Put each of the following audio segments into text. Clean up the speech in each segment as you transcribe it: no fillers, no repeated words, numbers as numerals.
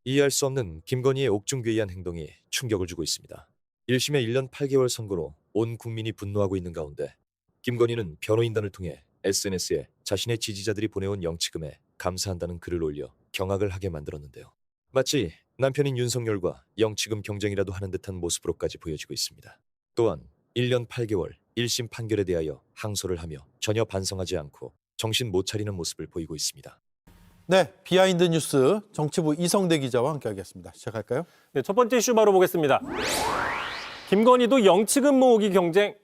이해할 수 없는 김건희의 옥중괴이한 행동이 충격을 주고 있습니다. 1심의 1년 8개월 선고로 온 국민이 분노하고 있는 가운데 김건희는 변호인단을 통해 SNS에 자신의 지지자들이 보내온 영치금에 감사한다는 글을 올려 경악을 하게 만들었는데요. 마치 남편인 윤석열과 영치금 경쟁이라도 하는 듯한 모습으로까지 보여지고 있습니다. 또한 1년 8개월 1심 판결에 대하여 항소를 하며 전혀 반성하지 않고 정신 못 차리는 모습을 보이고 있습니다. 네, 비하인드 뉴스 정치부 이성대 기자와 함께하겠습니다. 시작할까요? 네, 첫 번째 이슈 바로 보겠습니다. 김건희도 영치금 모으기 경쟁.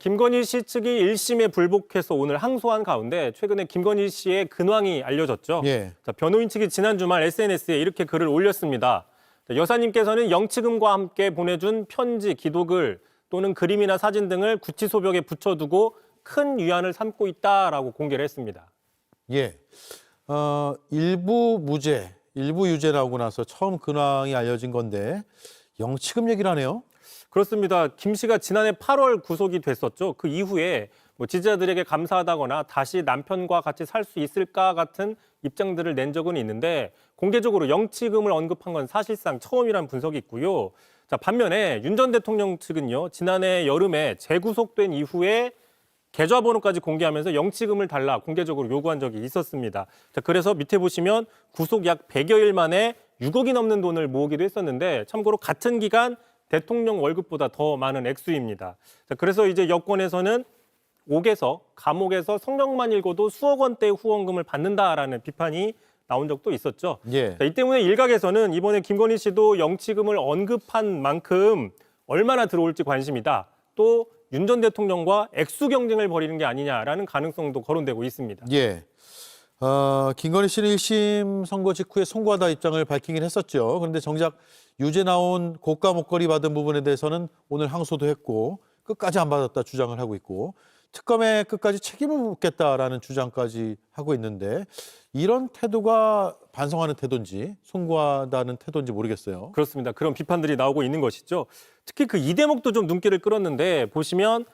김건희 씨 측이 1심에 불복해서 오늘 항소한 가운데 최근에 김건희 씨의 근황이 알려졌죠. 예. 변호인 측이 지난 주말 SNS에 이렇게 글을 올렸습니다. 여사님께서는 영치금과 함께 보내준 편지, 기도글 또는 그림이나 사진 등을 구치소벽에 붙여두고 큰 위안을 삼고 있다라고 공개를 했습니다. 예. 일부 무죄, 일부 유죄 나오고 나서 처음 근황이 알려진 건데 영치금 얘기를 하네요. 그렇습니다. 김 씨가 지난해 8월 구속이 됐었죠. 그 이후에 지지자들에게 감사하다거나 다시 남편과 같이 살 수 있을까 같은 입장들을 낸 적은 있는데 공개적으로 영치금을 언급한 건 사실상 처음이라는 분석이 있고요. 반면에 윤 전 대통령 측은요. 지난해 여름에 재구속된 이후에 계좌번호까지 공개하면서 영치금을 달라 공개적으로 요구한 적이 있었습니다. 그래서 밑에 보시면 구속 약 100여일 만에 6억이 넘는 돈을 모으기도 했었는데 참고로 같은 기간 대통령 월급보다 더 많은 액수입니다. 그래서 이제 여권에서는 옥에서 감옥에서 성명만 읽어도 수억 원대의 후원금을 받는다라는 비판이 나온 적도 있었죠. 예. 이 때문에 일각에서는 이번에 김건희 씨도 영치금을 언급한 만큼 얼마나 들어올지 관심이다. 또 윤 전 대통령과 액수 경쟁을 벌이는 게 아니냐라는 가능성도 거론되고 있습니다. 예. 김건희 씨는 1심 선고 직후에 송구하다 입장을 밝히긴 했었죠. 그런데 정작 유죄 나온 고가 목걸이 받은 부분에 대해서는 오늘 항소도 했고 끝까지 안 받았다 주장을 하고 있고 특검에 끝까지 책임을 묻겠다라는 주장까지 하고 있는데 이런 태도가 반성하는 태도인지 송구하다는 태도인지 모르겠어요. 그렇습니다. 그런 비판들이 나오고 있는 것이죠. 특히 그 이 대목도 좀 눈길을 끌었는데 보시면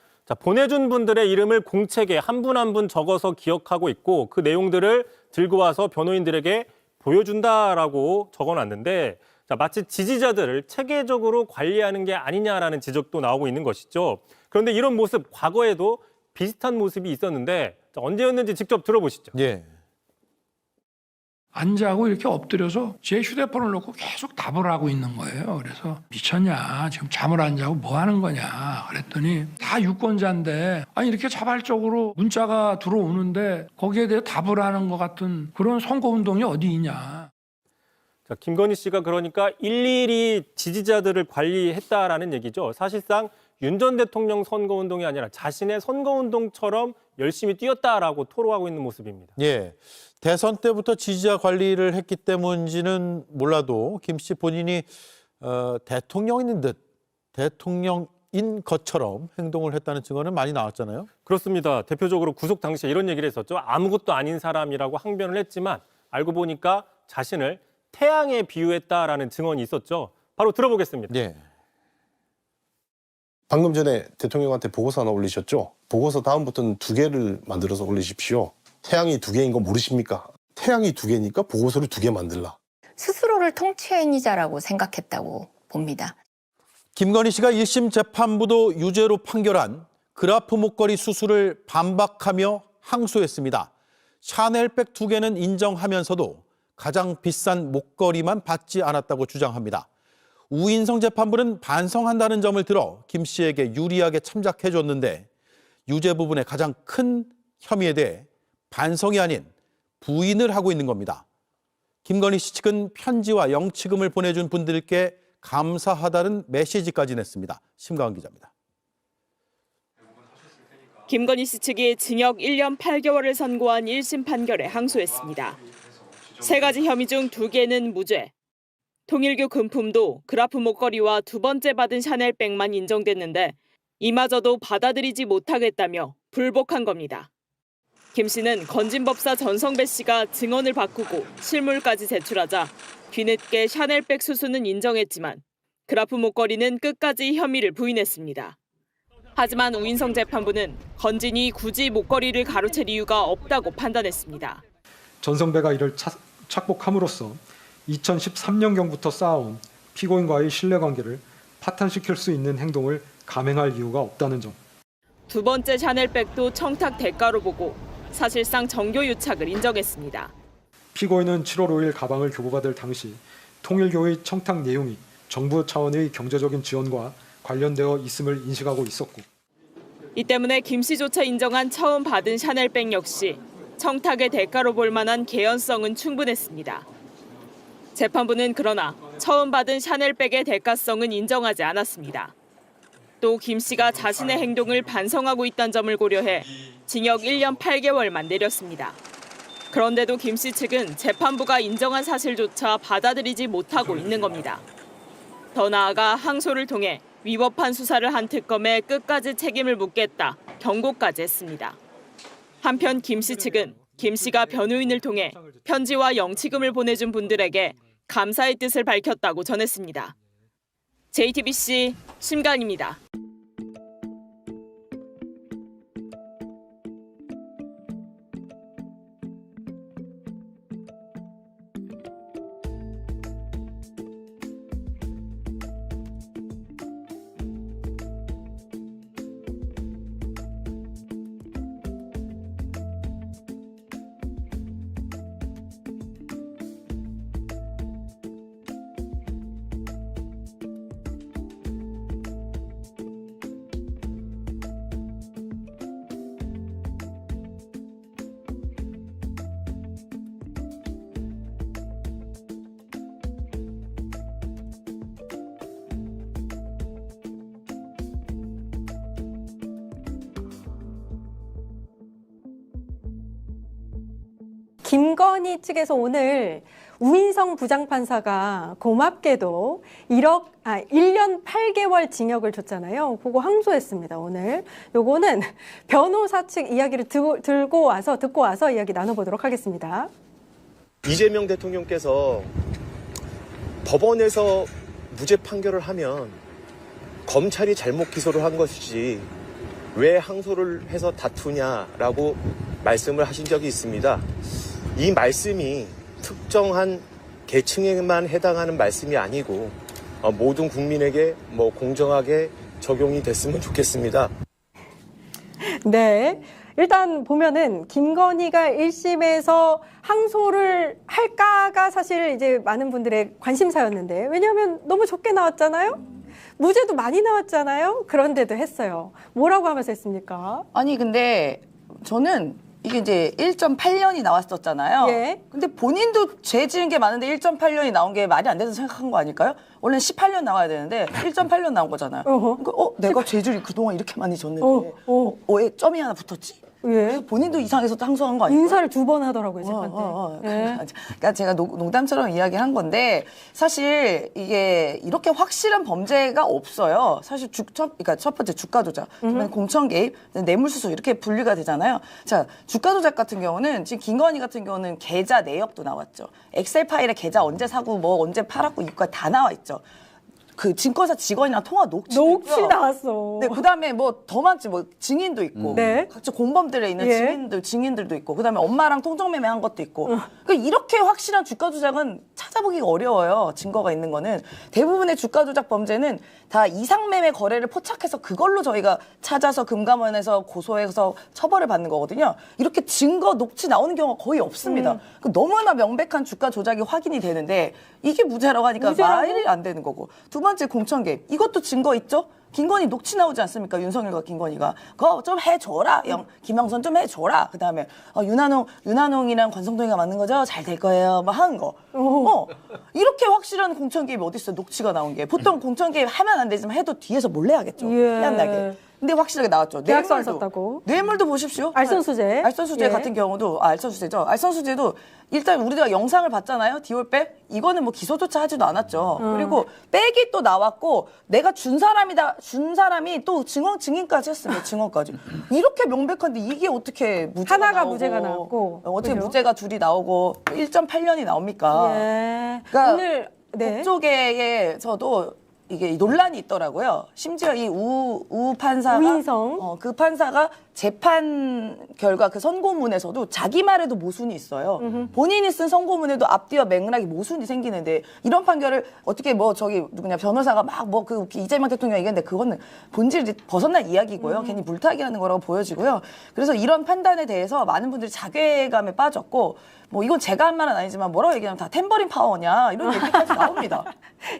보내준 분들의 이름을 공책에 한 분 한 분 적어서 기억하고 있고 그 내용들을 들고 와서 변호인들에게 보여준다라고 적어놨는데 마치 지지자들을 체계적으로 관리하는 게 아니냐라는 지적도 나오고 있는 것이죠. 그런데 이런 모습 과거에도 비슷한 모습이 있었는데 언제였는지 직접 들어보시죠. 예. 앉아고 이렇게 엎드려서 제 휴대폰을 놓고 계속 답을 하고 있는 거예요. 그래서 미쳤냐? 지금 잠을 안 자고 뭐 하는 거냐? 그랬더니 다 유권자인데 아니 이렇게 자발적으로 문자가 들어오는데 거기에 대해 답을 하는 것 같은 그런 선거운동이 어디 있냐? 김건희 씨가 그러니까 일일이 지지자들을 관리했다라는 얘기죠. 사실상 윤 전 대통령 선거운동이 아니라 자신의 선거운동처럼 열심히 뛰었다라고 토로하고 있는 모습입니다. 예. 대선 때부터 지지자 관리를 했기 때문인지는 몰라도 김 씨 본인이 대통령인 것처럼 행동을 했다는 증언은 많이 나왔잖아요. 그렇습니다. 대표적으로 구속 당시에 이런 얘기를 했었죠. 아무것도 아닌 사람이라고 항변을 했지만 알고 보니까 자신을 태양에 비유했다라는 증언이 있었죠. 바로 들어보겠습니다. 예. 방금 전에 대통령한테 보고서 하나 올리셨죠? 보고서 다음부터는 2개를 만들어서 올리십시오. 태양이 2개인 거 모르십니까? 태양이 2개니까 보고서를 2개 만들라. 스스로를 통치행위자라고 생각했다고 봅니다. 김건희 씨가 1심 재판부도 유죄로 판결한 그라프 목걸이 수수를 반박하며 항소했습니다. 샤넬백 2개는 인정하면서도 가장 비싼 목걸이만 받지 않았다고 주장합니다. 우인성 재판부는 반성한다는 점을 들어 김 씨에게 유리하게 참작해줬는데 유죄 부분의 가장 큰 혐의에 대해 반성이 아닌 부인을 하고 있는 겁니다. 김건희 씨 측은 편지와 영치금을 보내준 분들께 감사하다는 메시지까지 냈습니다. 심가은 기자입니다. 김건희 씨 측이 징역 1년 8개월을 선고한 1심 판결에 항소했습니다. 3가지 혐의 중 2개는 무죄. 통일교 금품도 그라프 목걸이와 2번째 받은 샤넬백만 인정됐는데 이마저도 받아들이지 못하겠다며 불복한 겁니다. 김 씨는 건진법사 전성배 씨가 증언을 바꾸고 실물까지 제출하자 뒤늦게 샤넬백 수수는 인정했지만 그라프 목걸이는 끝까지 혐의를 부인했습니다. 하지만 우인성 재판부는 건진이 굳이 목걸이를 가로챌 이유가 없다고 판단했습니다. 전성배가 이를 착복함으로써 2013년경부터 쌓아온 피고인과의 신뢰관계를 파탄시킬 수 있는 행동을 감행할 이유가 없다는 점. 두 번째 샤넬백도 청탁 대가로 보고 사실상 정교 유착을 인정했습니다. 피고인은 7월 5일 가방을 교부받을 당시 통일교의 청탁 내용이 정부 차원의 경제적인 지원과 관련되어 있음을 인식하고 있었고, 이 때문에 김 씨조차 인정한 처음 받은 샤넬백 역시 청탁의 대가로 볼 만한 개연성은 충분했습니다. 재판부는 그러나 처음 받은 샤넬백의 대가성은 인정하지 않았습니다. 또 김 씨가 자신의 행동을 반성하고 있다는 점을 고려해 징역 1년 8개월만 내렸습니다. 그런데도 김 씨 측은 재판부가 인정한 사실조차 받아들이지 못하고 있는 겁니다. 더 나아가 항소를 통해 위법한 수사를 한 특검에 끝까지 책임을 묻겠다 경고까지 했습니다. 한편 김 씨 측은 김 씨가 변호인을 통해 편지와 영치금을 보내준 분들에게 감사의 뜻을 밝혔다고 전했습니다. JTBC 심간입니다. 김건희 측에서 오늘 우인성 부장판사가 고맙게도 1년 8개월 징역을 줬잖아요. 그거 항소했습니다, 오늘. 요거는 변호사 측 이야기를 듣고 와서 이야기 나눠보도록 하겠습니다. 이재명 대통령께서 법원에서 무죄 판결을 하면 검찰이 잘못 기소를 한 것이지 왜 항소를 해서 다투냐라고 말씀을 하신 적이 있습니다. 이 말씀이 특정한 계층에만 해당하는 말씀이 아니고 모든 국민에게 공정하게 적용이 됐으면 좋겠습니다. 네. 일단 보면은 김건희가 1심에서 항소를 할까가 사실 이제 많은 분들의 관심사였는데, 왜냐하면 너무 적게 나왔잖아요. 무죄도 많이 나왔잖아요. 그런데도 했어요. 뭐라고 하면서 했습니까? 아니 근데 저는 이게 이제 1.8년이 나왔었잖아요. 예. 근데 본인도 죄 지은 게 많은데 1.8년이 나온 게 말이 안 돼서 생각한 거 아닐까요? 원래는 18년 나와야 되는데 1.8년 나온 거잖아요. 그러니까 내가 죄를 그동안 이렇게 많이 졌는데 왜 점이 하나 붙었지? 예. 본인도 이상해서 항소한 거 아니에요? 인사를 2번 하더라고요, 재판 때. 예. 그러니까 제가 농담처럼 이야기한 건데 사실 이게 이렇게 확실한 범죄가 없어요. 사실 그러니까 첫 번째 주가 조작, 공천 개입, 뇌물수수 이렇게 분류가 되잖아요. 자, 주가 조작 같은 경우는 지금 김건희 같은 경우는 계좌 내역도 나왔죠. 엑셀 파일에 계좌 언제 사고 뭐 언제 팔았고 이거까지 다 나와 있죠. 그 증권사 직원이랑 통화 녹취도 있고요. 나왔어. 네, 그다음에 뭐 더 많지, 뭐 증인도 있고, 네. 각종 공범들에 있는 예. 증인들도 있고, 그다음에 엄마랑 통정매매한 것도 있고. 그러니까 이렇게 확실한 주가 조작은 찾아보기가 어려워요. 증거가 있는 거는 대부분의 주가 조작 범죄는 다 이상매매 거래를 포착해서 그걸로 저희가 찾아서 금감원에서 고소해서 처벌을 받는 거거든요. 이렇게 증거 녹취 나오는 경우가 거의 없습니다. 너무나 명백한 주가 조작이 확인이 되는데 이게 무죄라고 하니까 말이 안 되는 거고. 두 번째 공천 개입. 이것도 증거 있죠? 김건희 녹취 나오지 않습니까? 윤석열과 김건희가. 그거 좀 해줘라. 김영선 좀 해줘라. 그 다음에 윤한홍이랑 권성동이가 맞는 거죠? 잘 될 거예요. 뭐 하는 거. 이렇게 확실한 공천 개입이 어디 있어요? 녹취가 나온 게. 보통 공천 개입 하면 안 되지만 해도 뒤에서 몰래 하겠죠. 희한하게. 근데 확실하게 나왔죠. 계약서 안 썼다고. 뇌물도 보십시오. 알선수재. 알선수재 같은 경우도 알선수재죠. 알선수재도 일단 우리가 영상을 봤잖아요. 디올백. 이거는 뭐 기소조차 하지도 않았죠. 그리고 백이 또 나왔고 내가 준 사람이 또 증인까지 했습니다. 증언까지. 이렇게 명백한데 이게 어떻게 무죄가 하나가 나오고, 무죄가 나왔고 어떻게 그죠? 무죄가 둘이 나오고 1.8년이 나옵니까? 예. 그러니까 오늘 네. 법조계에서도 이게 논란이 있더라고요. 심지어 이 우 판사가 우인성. 그 판사가 재판 결과 그 선고문에서도 자기 말에도 모순이 있어요. 본인이 쓴 선고문에도 앞뒤와 맥락이 모순이 생기는데 이런 판결을 어떻게 뭐 저기 누구냐 변호사가 막 뭐 그 이재명 대통령 얘기했는데 그거는 본질이 벗어난 이야기고요. 괜히 물타기하는 거라고 보여지고요. 그래서 이런 판단에 대해서 많은 분들이 자괴감에 빠졌고 뭐 이건 제가 한 말은 아니지만 뭐라고 얘기하면 다 탬버린 파워냐 이런 얘기까지 나옵니다.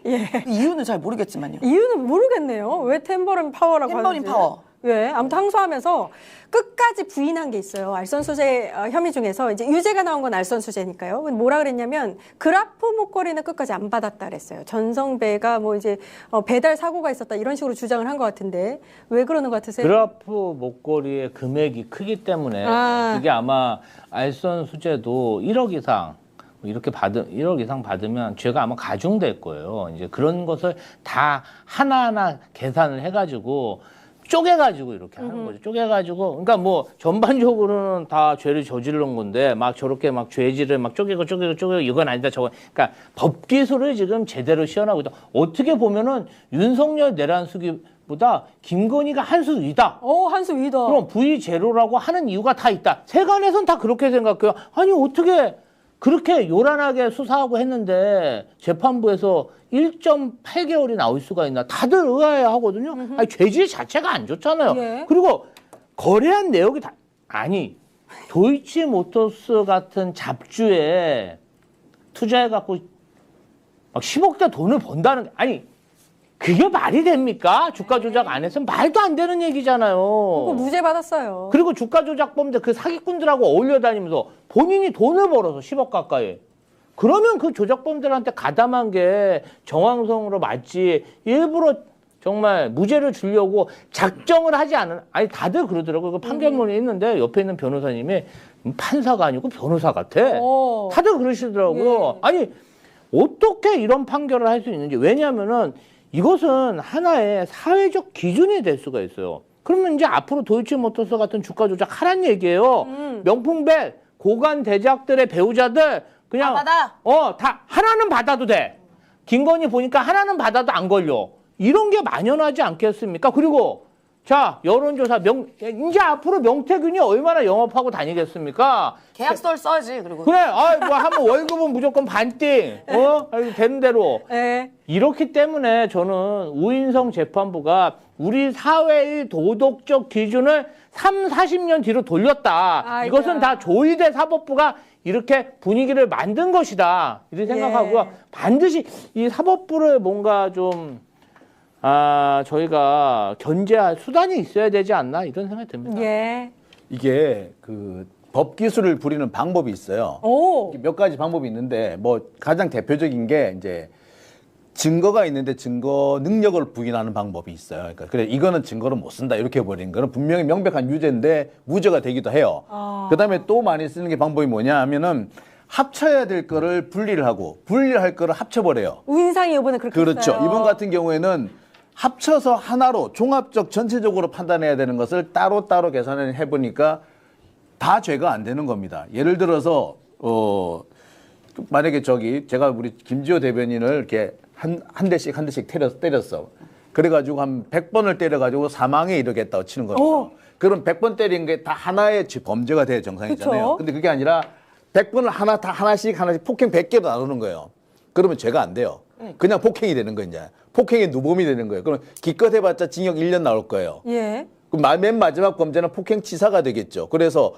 예. 그 이유는 잘 모르겠지만요. 이유는 모르겠네요. 왜 탬버린 파워라고 탬버린 하는지. 파워. 예, 아무튼 항소하면서 끝까지 부인한 게 있어요. 알선수재 혐의 중에서 이제 유죄가 나온 건 알선수재니까요. 뭐라 그랬냐면 그라프 목걸이는 끝까지 안 받았다 그랬어요. 전성배가 뭐 이제 배달 사고가 있었다 이런 식으로 주장을 한 것 같은데 왜 그러는 것 같으세요? 그라프 목걸이의 금액이 크기 때문에 그게 아마 알선 수재도 1억 이상 이렇게 1억 이상 받으면 죄가 아마 가중될 거예요. 이제 그런 것을 다 하나하나 계산을 해가지고 쪼개가지고 이렇게 하는 거죠. 쪼개가지고 그러니까 뭐 전반적으로는 다 죄를 저지른 건데 막 저렇게 막 죄질을 막 쪼개고 이건 아니다 저거. 그러니까 법 기술을 지금 제대로 시연하고 있다. 어떻게 보면은 윤석열 내란수기보다 김건희가 한 수 위다. 한 수 위다. 그럼 V0라고 하는 이유가 다 있다. 세간에선 다 그렇게 생각해요. 아니 어떻게 그렇게 요란하게 수사하고 했는데 재판부에서 1.8개월이 나올 수가 있나. 다들 의아해하거든요. 아니, 죄질 자체가 안 좋잖아요. 예. 그리고 거래한 내역이 다 아니 도이치모터스 같은 잡주에 투자해갖고 막 10억대 돈을 번다는 게 아니 그게 말이 됩니까? 주가 조작 안 했으면 말도 안 되는 얘기잖아요. 그거 무죄 받았어요. 그리고 주가 조작 범죄 그 사기꾼들하고 어울려 다니면서 본인이 돈을 벌어서 10억 가까이. 그러면 그 조작범들한테 가담한 게 정황성으로 맞지 일부러 정말 무죄를 주려고 작정을 하지 않은 아니 다들 그러더라고요. 그 판결문이 있는데 옆에 있는 변호사님이 판사가 아니고 변호사 같아. 다들 그러시더라고요. 예. 아니 어떻게 이런 판결을 할 수 있는지. 왜냐하면은 이것은 하나의 사회적 기준이 될 수가 있어요. 그러면 이제 앞으로 도이치모터스 같은 주가 조작 하란 얘기예요. 명품백, 고관 대작들의 배우자들 그냥 받아. 다 하나는 받아도 돼. 김건희 보니까 하나는 받아도 안 걸려. 이런 게 만연하지 않겠습니까? 그리고 자 여론조사 이제 앞으로 명태균이 얼마나 영업하고 다니겠습니까? 계약서를 써야지. 그리고 그래, 뭐 하면 월급은 무조건 반띵, 되는 대로. 네. 이렇기 때문에 저는 우인성 재판부가 우리 사회의 도덕적 기준을 40년 뒤로 돌렸다. 아이고야. 이것은 다 조희대 사법부가 이렇게 분위기를 만든 것이다. 이렇게 생각하고요. 반드시 이 사법부를 뭔가 좀 저희가 견제할 수단이 있어야 되지 않나 이런 생각이 듭니다. 예. 이게 그 법 기술을 부리는 방법이 있어요. 몇 가지 방법이 있는데 뭐 가장 대표적인 게 이제 증거가 있는데 증거 능력을 부인하는 방법이 있어요. 그러니까 그래 이거는 증거를 못 쓴다 이렇게 해버리는 거는 분명히 명백한 유죄인데 무죄가 되기도 해요. 그다음에 또 많이 쓰는 게 방법이 뭐냐 하면은 합쳐야 될 거를 분리를 하고 분리할 거를 합쳐버려요. 우인상이 이번에 그렇게 그렇죠. 했어요. 이번 같은 경우에는 합쳐서 하나로 종합적 전체적으로 판단해야 되는 것을 따로따로 계산을 해보니까 다 죄가 안 되는 겁니다. 예를 들어서 만약에 제가 우리 김지호 대변인을 이렇게 한 대씩 때렸어. 그래가지고 한 100번을 때려가지고 사망에 이르겠다고 치는 겁니다. 그럼 100번 때린 게 다 하나의 범죄가 돼야 정상이잖아요. 그쵸? 근데 그게 아니라 100번을 하나씩 폭행 100개로 나누는 거예요. 그러면 죄가 안 돼요. 그냥 폭행이 되는 거예요. 이제. 폭행의 누범이 되는 거예요. 그럼 기껏 해봤자 징역 1년 나올 거예요. 예. 그럼 맨 마지막 범죄는 폭행치사가 되겠죠. 그래서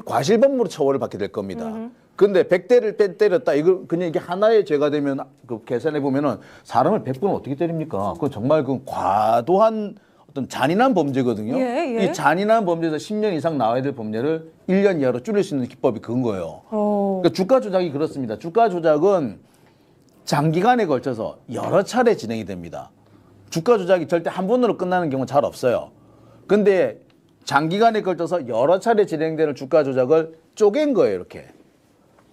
과실범으로 처벌을 받게 될 겁니다. 근데 100대를 때렸다. 이거 그냥 이게 하나의 죄가 되면 그 계산해 보면은 사람을 100번 어떻게 때립니까? 그건 정말 그 과도한 어떤 잔인한 범죄거든요. 예, 예. 이 잔인한 범죄에서 10년 이상 나와야 될 범죄를 1년 이하로 줄일 수 있는 기법이 그건 거예요. 그러니까 주가 조작이 그렇습니다. 주가 조작은 장기간에 걸쳐서 여러 차례 진행이 됩니다. 주가 조작이 절대 한 번으로 끝나는 경우는 잘 없어요. 근데 장기간에 걸쳐서 여러 차례 진행되는 주가 조작을 쪼갠 거예요, 이렇게.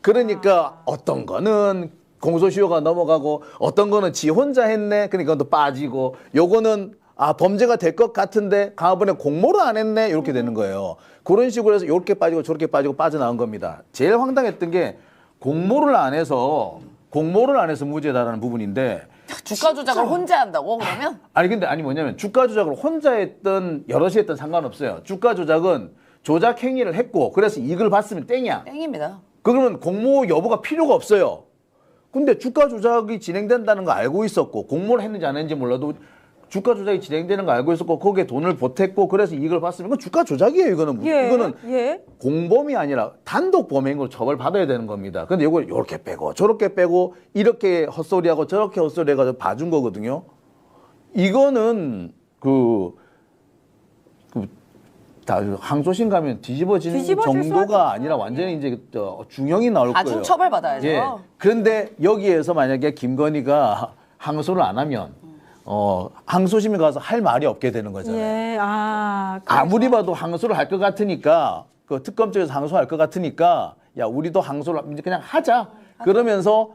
그러니까 어떤 거는 공소시효가 넘어가고 어떤 거는 지 혼자 했네. 그러니까 또 빠지고 요거는 범죄가 될 것 같은데 강화번에 공모를 안 했네. 이렇게 되는 거예요. 그런 식으로 해서 이렇게 빠지고 저렇게 빠지고 빠져나온 겁니다. 제일 황당했던 게 공모를 안 해서 무죄다라는 부분인데 주가 조작을 혼자 한다고 그러면? 아니 근데 아니 뭐냐면 주가 조작을 혼자 했던 여럿이 했던 상관없어요. 주가 조작은 조작 행위를 했고 그래서 이익을 봤으면 땡이야. 땡입니다. 그러면 공모 여부가 필요가 없어요. 근데 주가 조작이 진행된다는 거 알고 있었고 공모를 했는지 안 했는지 몰라도 주가 조작이 진행되는 거 알고 있었고 거기에 돈을 보탰고 그래서 이익을 봤으면 이건 주가 조작이에요. 이거는 이거는 공범이 아니라 단독 범행으로 처벌받아야 되는 겁니다. 근데 이걸 이렇게 빼고 저렇게 빼고 이렇게 헛소리하고 저렇게 헛소리해가지고 봐준 거거든요. 이거는 다 항소심 가면 뒤집어지는 정도가 아니라 완전히 이제 중형이 나올 거예요. 아주 처벌받아야죠. 예. 그런데 여기에서 만약에 김건희가 항소를 안 하면 항소심에 가서 할 말이 없게 되는 거잖아요. 예. 아무리 봐도 항소를 할 것 같으니까 그 특검 쪽에서 항소할 것 같으니까 야 우리도 항소를 이제 그냥 하자. 그러면서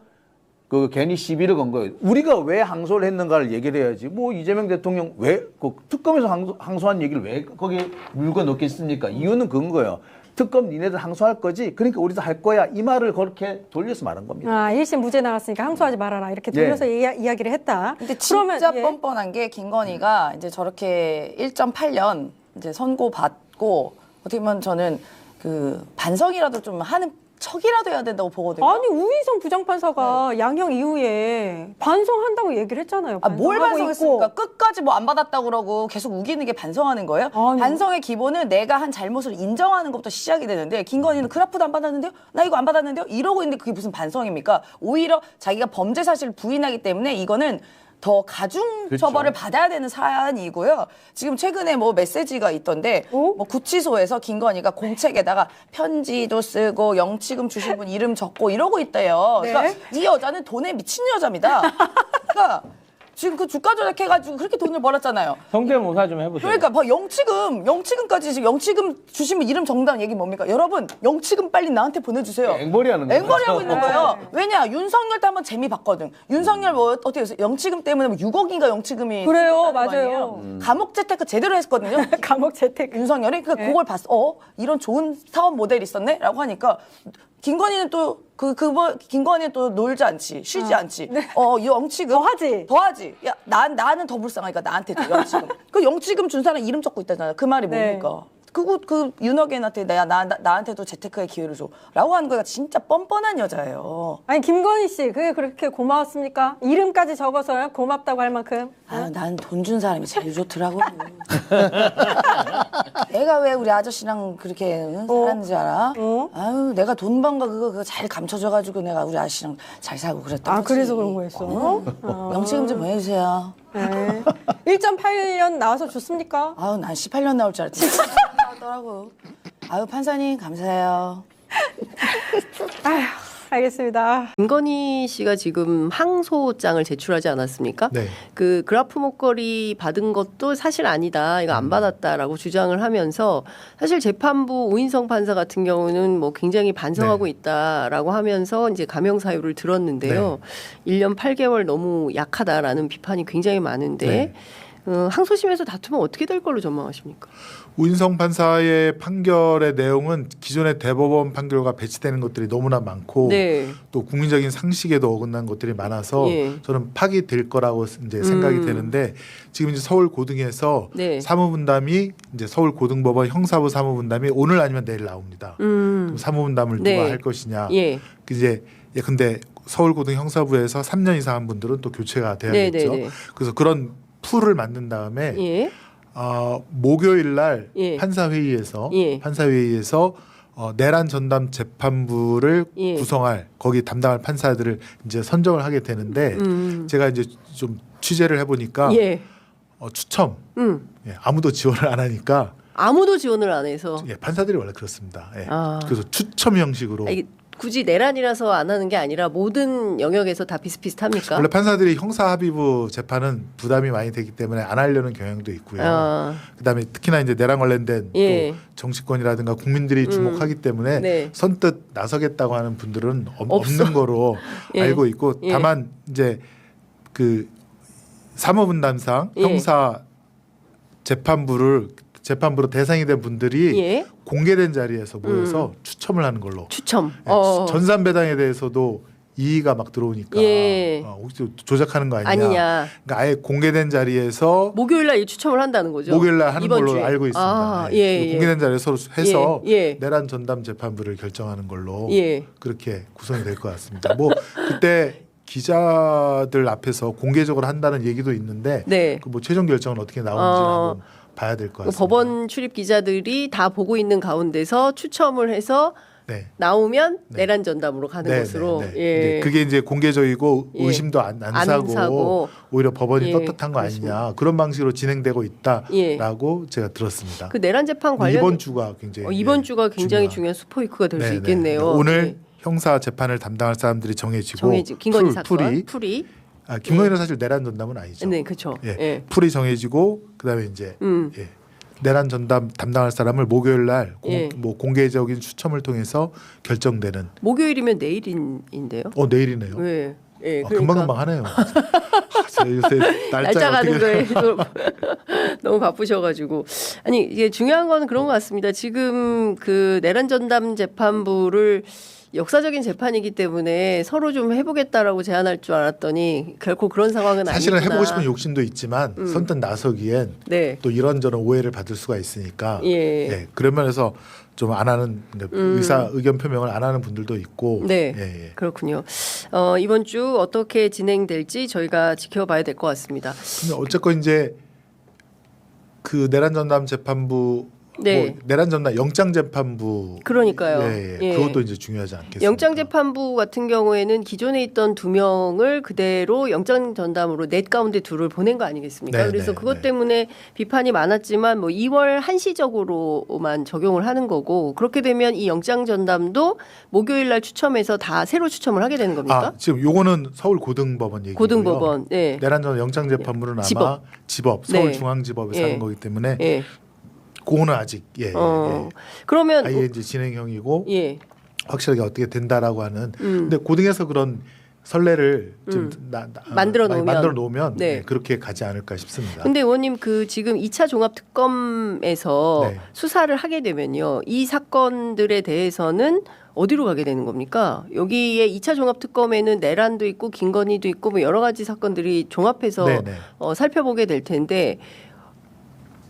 그 괜히 시비를 건 거예요. 우리가 왜 항소를 했는가를 얘기를 해야지. 뭐 이재명 대통령 왜 그 특검에서 항소한 얘기를 왜 거기에 물고 넣겠습니까? 이유는 그건 거예요. 특검 니네들 항소할 거지. 그러니까 우리도 할 거야. 이 말을 그렇게 돌려서 말한 겁니다. 1심 무죄 나왔으니까 항소하지 말아라. 이렇게 돌려서 이야기를 했다. 근데 진짜 뻔뻔한 게 김건희가 이제 저렇게 1.8년 이제 선고 받고 어떻게 보면 저는 그 반성이라도 좀 하는 척이라도 해야 된다고 보거든요. 아니 우인성 부장판사가 양형 이후에 반성한다고 얘기를 했잖아요. 뭘 반성했습니까? 끝까지 뭐 안 받았다고 그러고 계속 우기는 게 반성하는 거예요? 반성의 기본은 내가 한 잘못을 인정하는 것부터 시작이 되는데 김건희는 그래프도 안 받았는데요? 나 이거 안 받았는데요? 이러고 있는데 그게 무슨 반성입니까? 오히려 자기가 범죄 사실을 부인하기 때문에 이거는 더 가중 처벌을 받아야 되는 사안이고요. 지금 최근에 뭐 메시지가 있던데 뭐 구치소에서 김건희가 공책에다가 편지도 쓰고 영치금 주신 분 이름 적고 이러고 있대요. 그러니까 이 여자는 돈에 미친 여자입니다. 그러니까 지금 그 주가 조작해가지고 그렇게 돈을 벌었잖아요. 성대모사 좀 해보세요. 그러니까 뭐 영치금까지 지금 영치금 주시면 이름 정당 얘기 뭡니까? 여러분 영치금 빨리 나한테 보내주세요. 앵벌이 하는 거예요. 앵벌이 하고 있는 거예요. 왜냐 윤석열 때 한번 재미 봤거든. 윤석열 뭐 어떻게 해서 영치금 때문에 뭐 6억인가 영치금이 그래요, 맞아요. 감옥 재테크 제대로 했거든요. 감옥 재테크. 윤석열이 그러니까 그걸 봤어. 이런 좋은 사업 모델이 있었네라고 하니까. 김건희는 또 김건희는 또 놀지 않지, 쉬지 않지. 이 영치금 더하지. 야, 나는 더 불쌍하니까 나한테도 영치금. 그 영치금 준 사람 이름 적고 있다잖아. 그 말이 뭡니까? 그 윤석열한테 나한테도 재테크의 기회를 줘라고 하는 거가 진짜 뻔뻔한 여자예요. 아니 김건희 씨 그게 그렇게 고마웠습니까? 이름까지 적어서요 고맙다고 할 만큼. 난 돈 준 사람이 제일 좋더라고. 내가 왜 우리 아저씨랑 그렇게 살았는지 알아? 아유 내가 돈 번 거 그거 잘 감춰줘가지고 내가 우리 아저씨랑 잘 살고 그랬던 거지. 그래서 그런 거였어? 영치금 좀 보내주세요. 네. 1.8년 나와서 좋습니까? 난 18년 나올 줄 알았지. 나오더라고. 판사님 감사해요. 알겠습니다. 김건희 씨가 지금 항소장을 제출하지 않았습니까? 네. 그 그래프 목걸이 받은 것도 사실 아니다. 이거 안 받았다라고 주장을 하면서 사실 재판부 오인성 판사 같은 경우는 뭐 굉장히 반성하고 있다라고 하면서 이제 감형 사유를 들었는데요. 1년 8개월 너무 약하다라는 비판이 굉장히 많은데 항소심에서 다투면 어떻게 될 걸로 전망하십니까? 오인성 판사의 판결의 내용은 기존의 대법원 판결과 배치되는 것들이 너무나 많고 또 국민적인 상식에도 어긋난 것들이 많아서 저는 파기될 거라고 이제 생각이 되는데 지금 이제 서울고등에서 사무분담이 이제 서울고등법원 형사부 사무분담이 오늘 아니면 내일 나옵니다. 그럼 사무분담을 누가 할 것이냐. 이제 근데 서울고등 형사부에서 3년 이상 한 분들은 또 교체가 돼야겠죠. 그래서 그런 풀을 만든 다음에 목요일 날 판사회의에서 내란 전담 재판부를 구성할 거기 담당할 판사들을 이제 선정을 하게 되는데 제가 이제 좀 취재를 해보니까 추첨 아무도 지원을 안 하니까 아무도 지원을 안 해서 판사들이 원래 그렇습니다. 그래서 추첨 형식으로. 굳이 내란이라서 안 하는 게 아니라 모든 영역에서 다 비슷비슷합니까? 원래 판사들이 형사합의부 재판은 부담이 많이 되기 때문에 안 하려는 경향도 있고요. 그다음에 특히나 이제 내란 관련된 또 정치권이라든가 국민들이 주목하기 때문에 선뜻 나서겠다고 하는 분들은 없는 거로 알고 있고 다만 이제 그 사무분담상 형사 재판부로 대상이 된 분들이 공개된 자리에서 모여서 추첨을 하는 걸로. 추첨. 전산배당에 대해서도 이의가 막 들어오니까 예. 혹시 조작하는 거 아니냐. 아니냐. 그러니까 아예 공개된 자리에서 목요일날 이 추첨을 한다는 거죠. 목요일날 하는 이번 걸로 주에. 알고 있습니다. 아, 예. 예, 예. 공개된 자리에서 해서 예, 예. 내란 전담 재판부를 결정하는 걸로 예. 그렇게 구성이 될 것 같습니다. 뭐 그때 기자들 앞에서 공개적으로 한다는 얘기도 있는데 네. 그 뭐 최종 결정은 어떻게 나오는지 한번 봐야 될 것 같습니다. 법원 출입 기자들이 다 보고 있는 가운데서 추첨을 해서 네. 나오면 내란 전담으로 가는 것으로. 예. 그게 이제 공개적이고 예. 의심도 안 사고 오히려 법원이 예, 떳떳한 거 아니냐 그런 방식으로 진행되고 예. 있다라고 제가 들었습니다. 그 내란 재판 관련 이번 주가 굉장히 이번 주가 굉장히 중요한 스포이크가 될 수 있겠네요. 오늘 네. 형사 재판을 담당할 사람들이 정해지고 김건희 사건 풀이. 김건희는 사실 내란 전담은 아니죠. 네, 그렇죠. 예. 예. 풀이 정해지고 그다음에 이제 예. 내란 전담 담당할 사람을 목요일 날 예. 뭐 공개적인 추첨을 통해서 결정되는. 목요일이면 내일인데요. 내일이네요. 네. 예, 금방금방 하네요. 요새 날짜 가는 거에 너무 바쁘셔가지고 아니 이게 중요한 건 그런 것 같습니다. 지금 그 내란 전담 재판부를 역사적인 재판이기 때문에 서로 좀 해보겠다라고 제안할 줄 알았더니 결코 그런 상황은 사실은 아니구나. 해보고 싶은 욕심도 있지만 선뜻 나서기엔 네. 또 이런저런 오해를 받을 수가 있으니까 예. 그런 면에서 좀 안 하는 의견 표명을 안 하는 분들도 있고 네. 예. 그렇군요. 이번 주 어떻게 진행될지 저희가 지켜봐야 될 것 같습니다. 근데 어쨌건 이제 그 내란 전담 재판부 네. 뭐 내란 전담 영장 재판부 그러니까요. 예. 그것도 이제 중요하지 않겠습니까? 영장 재판부 같은 경우에는 기존에 있던 2명을 그대로 영장 전담으로 넷 가운데 2를 보낸 거 아니겠습니까? 네, 그래서 네, 그것 때문에 비판이 많았지만 뭐 2월 한시적으로만 적용을 하는 거고 그렇게 되면 이 영장 전담도 목요일 날 추첨해서 다 새로 추첨을 하게 되는 겁니까? 지금 요거는 서울 고등법원 얘기고요. 고등법원. 네. 내란 전담 영장 재판부는 아마 지법. 서울중앙지법에서 네. 하는 거기 때문에 예. 그거는 아직 그러면 아예 이제 진행형이고 예. 확실하게 어떻게 된다라고 하는. 근데 고등에서 그런 선례를 좀 만들어 놓으면 네. 그렇게 가지 않을까 싶습니다. 근데 의원님 그 지금 2차 종합 특검에서 수사를 하게 되면요. 이 사건들에 대해서는 어디로 가게 되는 겁니까? 여기에 2차 종합 특검에는 내란도 있고 김건희도 있고 뭐 여러 가지 사건들이 종합해서 살펴보게 될 텐데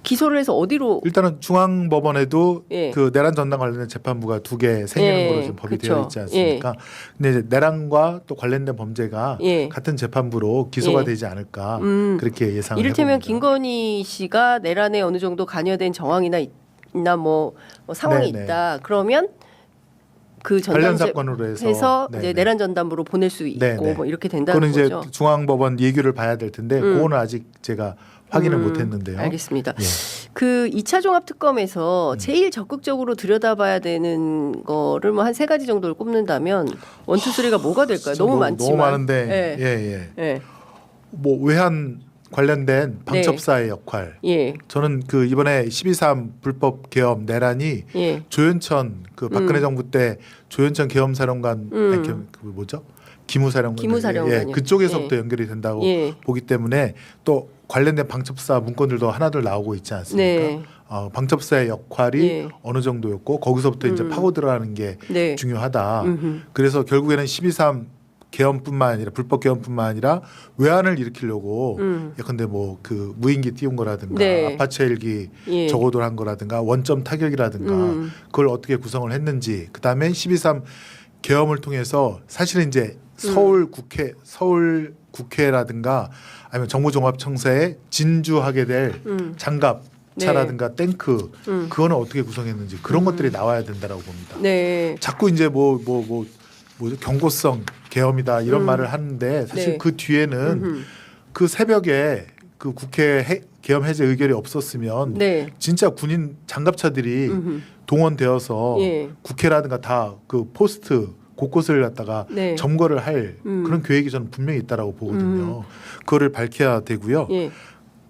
기소를 해서 어디로? 일단은 중앙법원에도 예. 그 내란 전담 관련된 재판부가 2개 생기는 걸로 지금 법이 되어 있지 않습니까? 근데 이제 내란과 또 관련된 범죄가 같은 재판부로 기소가 되지 않을까 그렇게 예상을 이를테면 해봅니다. 김건희 씨가 내란에 어느 정도 관여된 정황이나 있나 뭐 상황이 있다. 그러면 그 관련 전담 사건으로 해서 이제 내란 전담부로 보낼 수 있고 뭐 이렇게 된다는 그거는 거죠. 이제 중앙법원 예규를 봐야 될 텐데 그거는 아직 제가 확인을 못했는데요. 알겠습니다. 그 2차 종합 특검에서 제일 적극적으로 들여다봐야 되는 거를 뭐 한 3가지 정도를 꼽는다면 1, 2, 3가 뭐가 될까요? 너무 많지만. 너무 많은데 뭐 외환 관련된 방첩사의 역할. 저는 그 이번에 12.3 불법 계엄 내란이 조현천 그 박근혜 정부 때 조현천 계엄사령관 그 뭐죠? 기무사령관 그쪽에서부터 연결이 된다고 보기 때문에 또 관련된 방첩사 문건들도 하나둘 나오고 있지 않습니까? 방첩사의 역할이 어느 정도였고 거기서부터 이제 파고 들어가는 게 중요하다. 그래서 결국에는 12.3 계엄뿐만 아니라 불법 계엄뿐만 아니라 외환을 일으키려고 예컨대 뭐 그 무인기 띄운 거라든가 아파트 헬기 저고도한 거라든가 원점 타격이라든가 그걸 어떻게 구성을 했는지 그다음에 12.3 계엄을 통해서 사실은 이제 서울 국회라든가 아니면 정부종합청사에 진주하게 될 장갑 차라든가 탱크 그거는 어떻게 구성했는지 그런 것들이 나와야 된다라고 봅니다. 자꾸 이제 뭐 경고성 계엄이다 이런 말을 하는데 사실 그 뒤에는 그 새벽에 그 국회 계엄 해제 의결이 없었으면 진짜 군인 장갑차들이 동원되어서 국회라든가 다 그 포스트 곳곳을 갖다가 점거를 할 그런 계획이 저는 분명히 있다라고 보거든요. 그거를 밝혀야 되고요.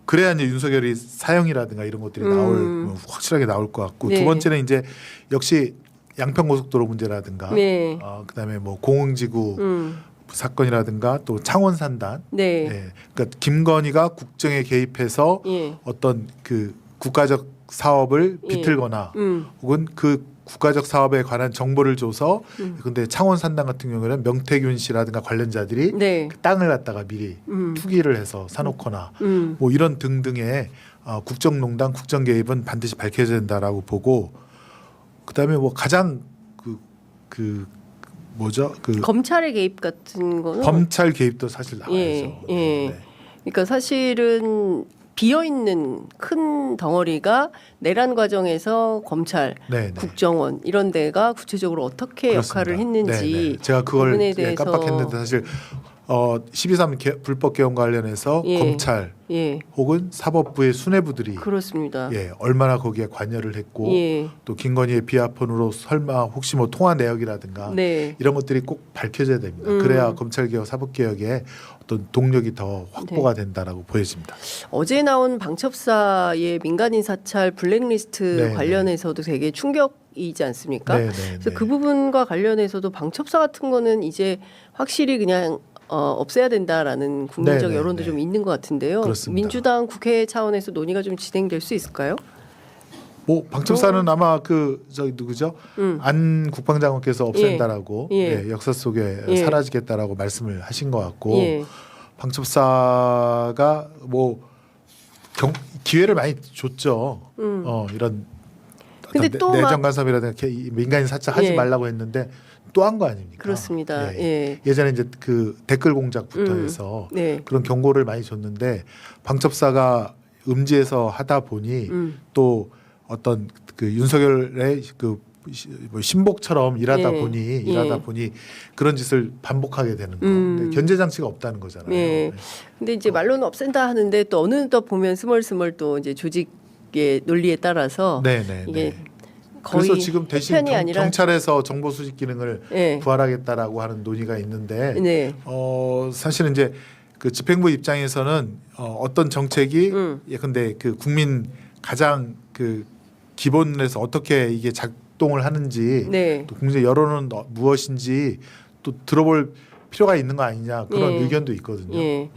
그래야 이제 윤석열이 사형이라든가 이런 것들이 확실하게 나올 것 같고 두 번째는 이제 역시 양평고속도로 문제라든가 그다음에 뭐 공흥지구 사건이라든가 또 창원산단 그러니까 김건희가 국정에 개입해서 어떤 그 국가적 사업을 비틀거나 혹은 그 국가적 사업에 관한 정보를 줘서 근데 창원 산당 같은 경우에는 명태균 씨라든가 관련자들이 네. 그 땅을 갖다가 미리 투기를 해서 사놓거나 뭐 이런 등등의 국정농단, 국정 개입은 반드시 밝혀져야 된다라고 보고 그다음에 뭐 가장 뭐죠? 검찰의 개입 같은 거는 검찰 개입도 사실 나와야죠. 예. 네. 그러니까 사실은 비어 있는 큰 덩어리가 내란 과정에서 검찰, 네, 네. 국정원 이런 데가 구체적으로 어떻게 그렇습니다. 역할을 했는지 네, 네. 제가 그걸 부분에 대해서 깜빡했는데 사실 12.3 불법 개헌 관련해서 예. 검찰 예. 혹은 사법부의 수뇌부들이 그렇습니다. 얼마나 거기에 관여를 했고 예. 또 김건희의 비하폰으로 설마 혹시 뭐 통화 내역이라든가 네. 이런 것들이 꼭 밝혀져야 됩니다. 그래야 검찰개혁, 사법개혁에 어떤 동력이 더 확보가 된다라고 보여집니다. 어제 나온 방첩사의 민간인 사찰 블랙리스트 네, 관련해서도 되게 충격이지 않습니까? 네, 네, 그래서 네. 그 부분과 관련해서도 방첩사 같은 거는 이제 확실히 그냥 없애야 된다라는 국민적 네, 네, 여론도 네. 좀 있는 것 같은데요. 그렇습니다. 민주당 국회 차원에서 논의가 좀 진행될 수 있을까요? 뭐 방첩사는 아마 저기 누구죠? 안 국방장관께서 없앤다라고 예. 역사 속에 예. 사라지겠다라고 말씀을 하신 것 같고 예. 방첩사가 뭐 기회를 많이 줬죠. 이런 근데 어떤 또 내정 간섭이라든가 민간인 사찰 하지 예. 말라고 했는데 또 한 거 아닙니까? 그렇습니다. 예전에 이제 그 댓글 공작부터 해서 네. 그런 경고를 많이 줬는데 방첩사가 음지에서 하다 보니 또 어떤 그 윤석열의 뭐 신복처럼 일하다 예. 보니 그런 짓을 반복하게 되는 거. 근데 견제 장치가 없다는 거잖아요. 예. 근데 이제 말로는 없앤다 하는데 또 어느덧 보면 스멀스멀 또 이제 조직의 논리에 따라서 네. 이게 거의 그래서 지금 대신 편이 아니라 경찰에서 정보 수집 기능을 예. 부활하겠다라고 하는 논의가 있는데 네. 사실은 이제 그 집행부 입장에서는 어떤 정책이 근데 그 국민 가장 그 기본에서 어떻게 이게 작동을 하는지 네. 또 국민의 여론은 무엇인지 또 들어볼 필요가 있는 거 아니냐 그런 예. 의견도 있거든요. 예.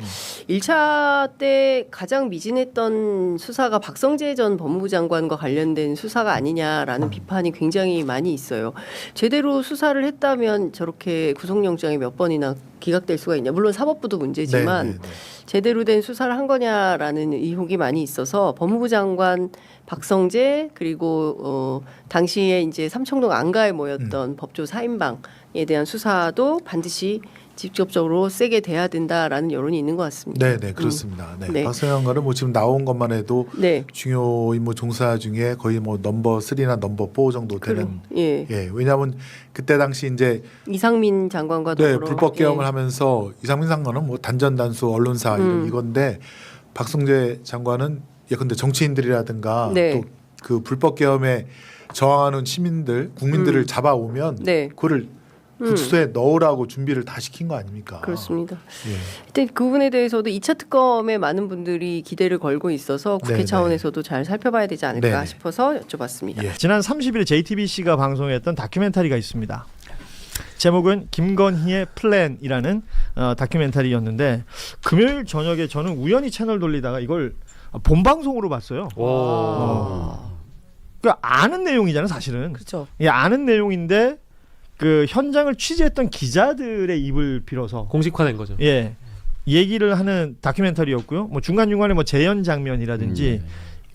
1차 때 가장 미진했던 수사가 박성재 전 법무부 장관과 관련된 수사가 아니냐라는 비판이 굉장히 많이 있어요. 제대로 수사를 했다면 저렇게 구속영장이 몇 번이나 기각될 수가 있냐. 물론 사법부도 문제지만 네. 제대로 된 수사를 한 거냐라는 의혹이 많이 있어서 법무부 장관 박성재 그리고 당시에 이제 삼청동 안가에 모였던 법조 4인방에 대한 수사도 반드시 직접적으로 세게 돼야 된다라는 여론이 있는 것 같습니다. 네, 그렇습니다. 네. 네. 박성현과는 뭐 지금 나온 것만 해도 네. 중요 임무 종사 중에 거의 뭐 넘버 3나 넘버 4 정도 되는. 예. 왜냐하면 그때 당시 이제 이상민 장관과 더불어 불법 개혁을 예. 하면서 이상민 장관은 뭐 단전단수 언론사 이건데 박성재 장관은 예컨대 정치인들이라든가 네. 또 그 불법 개혁에 저항하는 시민들, 국민들을 잡아오면 네. 그거를 구치소에 넣으라고 준비를 다 시킨 거 아닙니까? 그렇습니다. 예. 그때 그 부분에 대해서도 2차 특검에 많은 분들이 기대를 걸고 있어서 국회 네네. 차원에서도 잘 살펴봐야 되지 않을까 네네. 싶어서 여쭤봤습니다. 예. 지난 30일 JTBC가 방송했던 다큐멘터리가 있습니다. 제목은 김건희의 플랜이라는 다큐멘터리였는데 금요일 저녁에 저는 우연히 채널 돌리다가 이걸 본방송으로 봤어요. 그러니까 아는 내용이잖아요, 사실은. 그렇죠. 예, 아는 내용인데 그 현장을 취재했던 기자들의 입을 빌어서 공식화된 거죠. 예, 얘기를 하는 다큐멘터리였고요. 뭐 중간 중간에 뭐 재연 장면이라든지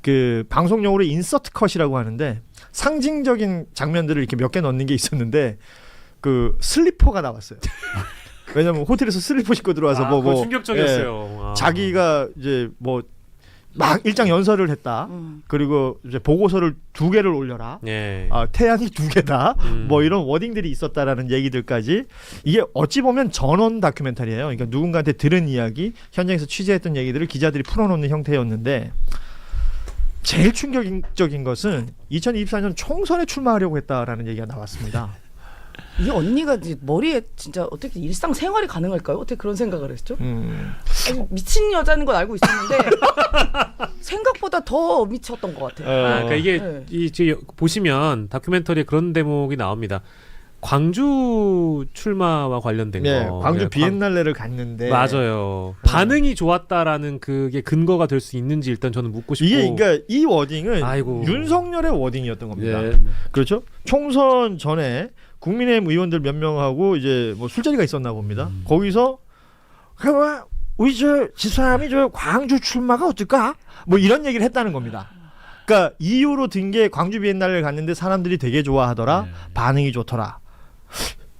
그 방송용으로 인서트 컷이라고 하는데 상징적인 장면들을 이렇게 몇 개 넣는 게 있었는데 그 슬리퍼가 나왔어요. 왜냐면 호텔에서 슬리퍼 신고 들어와서 그거 충격적이었어요. 예, 자기가 이제 뭐 막 일장 연설을 했다. 그리고 이제 보고서를 2개를 올려라. 예. 태양이 2개다. 뭐 이런 워딩들이 있었다라는 얘기들까지 이게 어찌 보면 전원 다큐멘터리예요. 그러니까 누군가한테 들은 이야기, 현장에서 취재했던 얘기들을 기자들이 풀어놓는 형태였는데 제일 충격적인 것은 2024년 총선에 출마하려고 했다라는 얘기가 나왔습니다. 이 언니가 이제 머리에 진짜 어떻게 일상 생활이 가능할까요? 어떻게 그런 생각을 했죠? 아니, 미친 여자는 건 알고 있었는데 생각보다 더 미쳤던 것 같아요. 그러니까 이게 보시면 다큐멘터리에 그런 대목이 나옵니다. 광주 출마와 관련된 네, 거. 광주 네, 비엔날레를 갔는데 맞아요. 반응이 좋았다라는 그게 근거가 될 수 있는지 일단 저는 묻고 싶고. 이게 그러니까 이 워딩은 아이고. 윤석열의 워딩이었던 겁니다. 네. 그렇죠? 총선 전에 국민의힘 의원들 몇 명하고 이제 뭐 술자리가 있었나 봅니다. 거기서 그러면 우리 저 집사람이 저 광주 출마가 어떨까? 뭐 이런 얘기를 했다는 겁니다. 그러니까 이유로 든 게 광주 비엔날레를 갔는데 사람들이 되게 좋아하더라. 반응이 좋더라.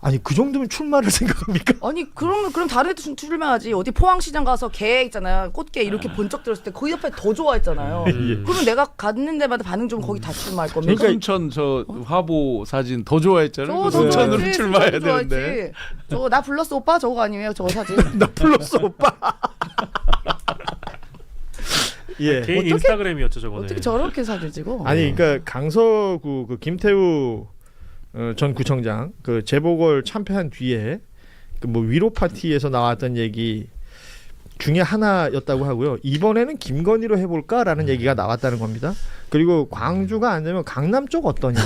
아니 그 정도면 출마를 생각합니까? 아니 그럼 다른 데도 출마하지. 어디 포항시장 가서 개 있잖아요. 꽃게 이렇게 번쩍 들었을 때 그 옆에 더 좋아했잖아요. 그러면 내가 갔는 데마다 반응 좀 거기 다 출마할 겁니다. 그러니까 순천 저 화보 사진 더 좋아했잖아요. 그 순천으로 출마해야 되는데. 저거 나 불렀어 오빠 저거 아니에요 저거 사진. 나 불렀어 오빠. 예. 개인 인스타그램이었죠 저거는. 어떻게 저렇게 사진 찍어? 아니 그러니까 강서구 그 김태우 전 구청장 그 재보궐 참패한 뒤에 그 뭐 위로 파티에서 나왔던 얘기 중에 하나였다고 하고요. 이번에는 김건희로 해볼까라는 얘기가 나왔다는 겁니다. 그리고 광주가 안 되면 강남 쪽 어떠냐.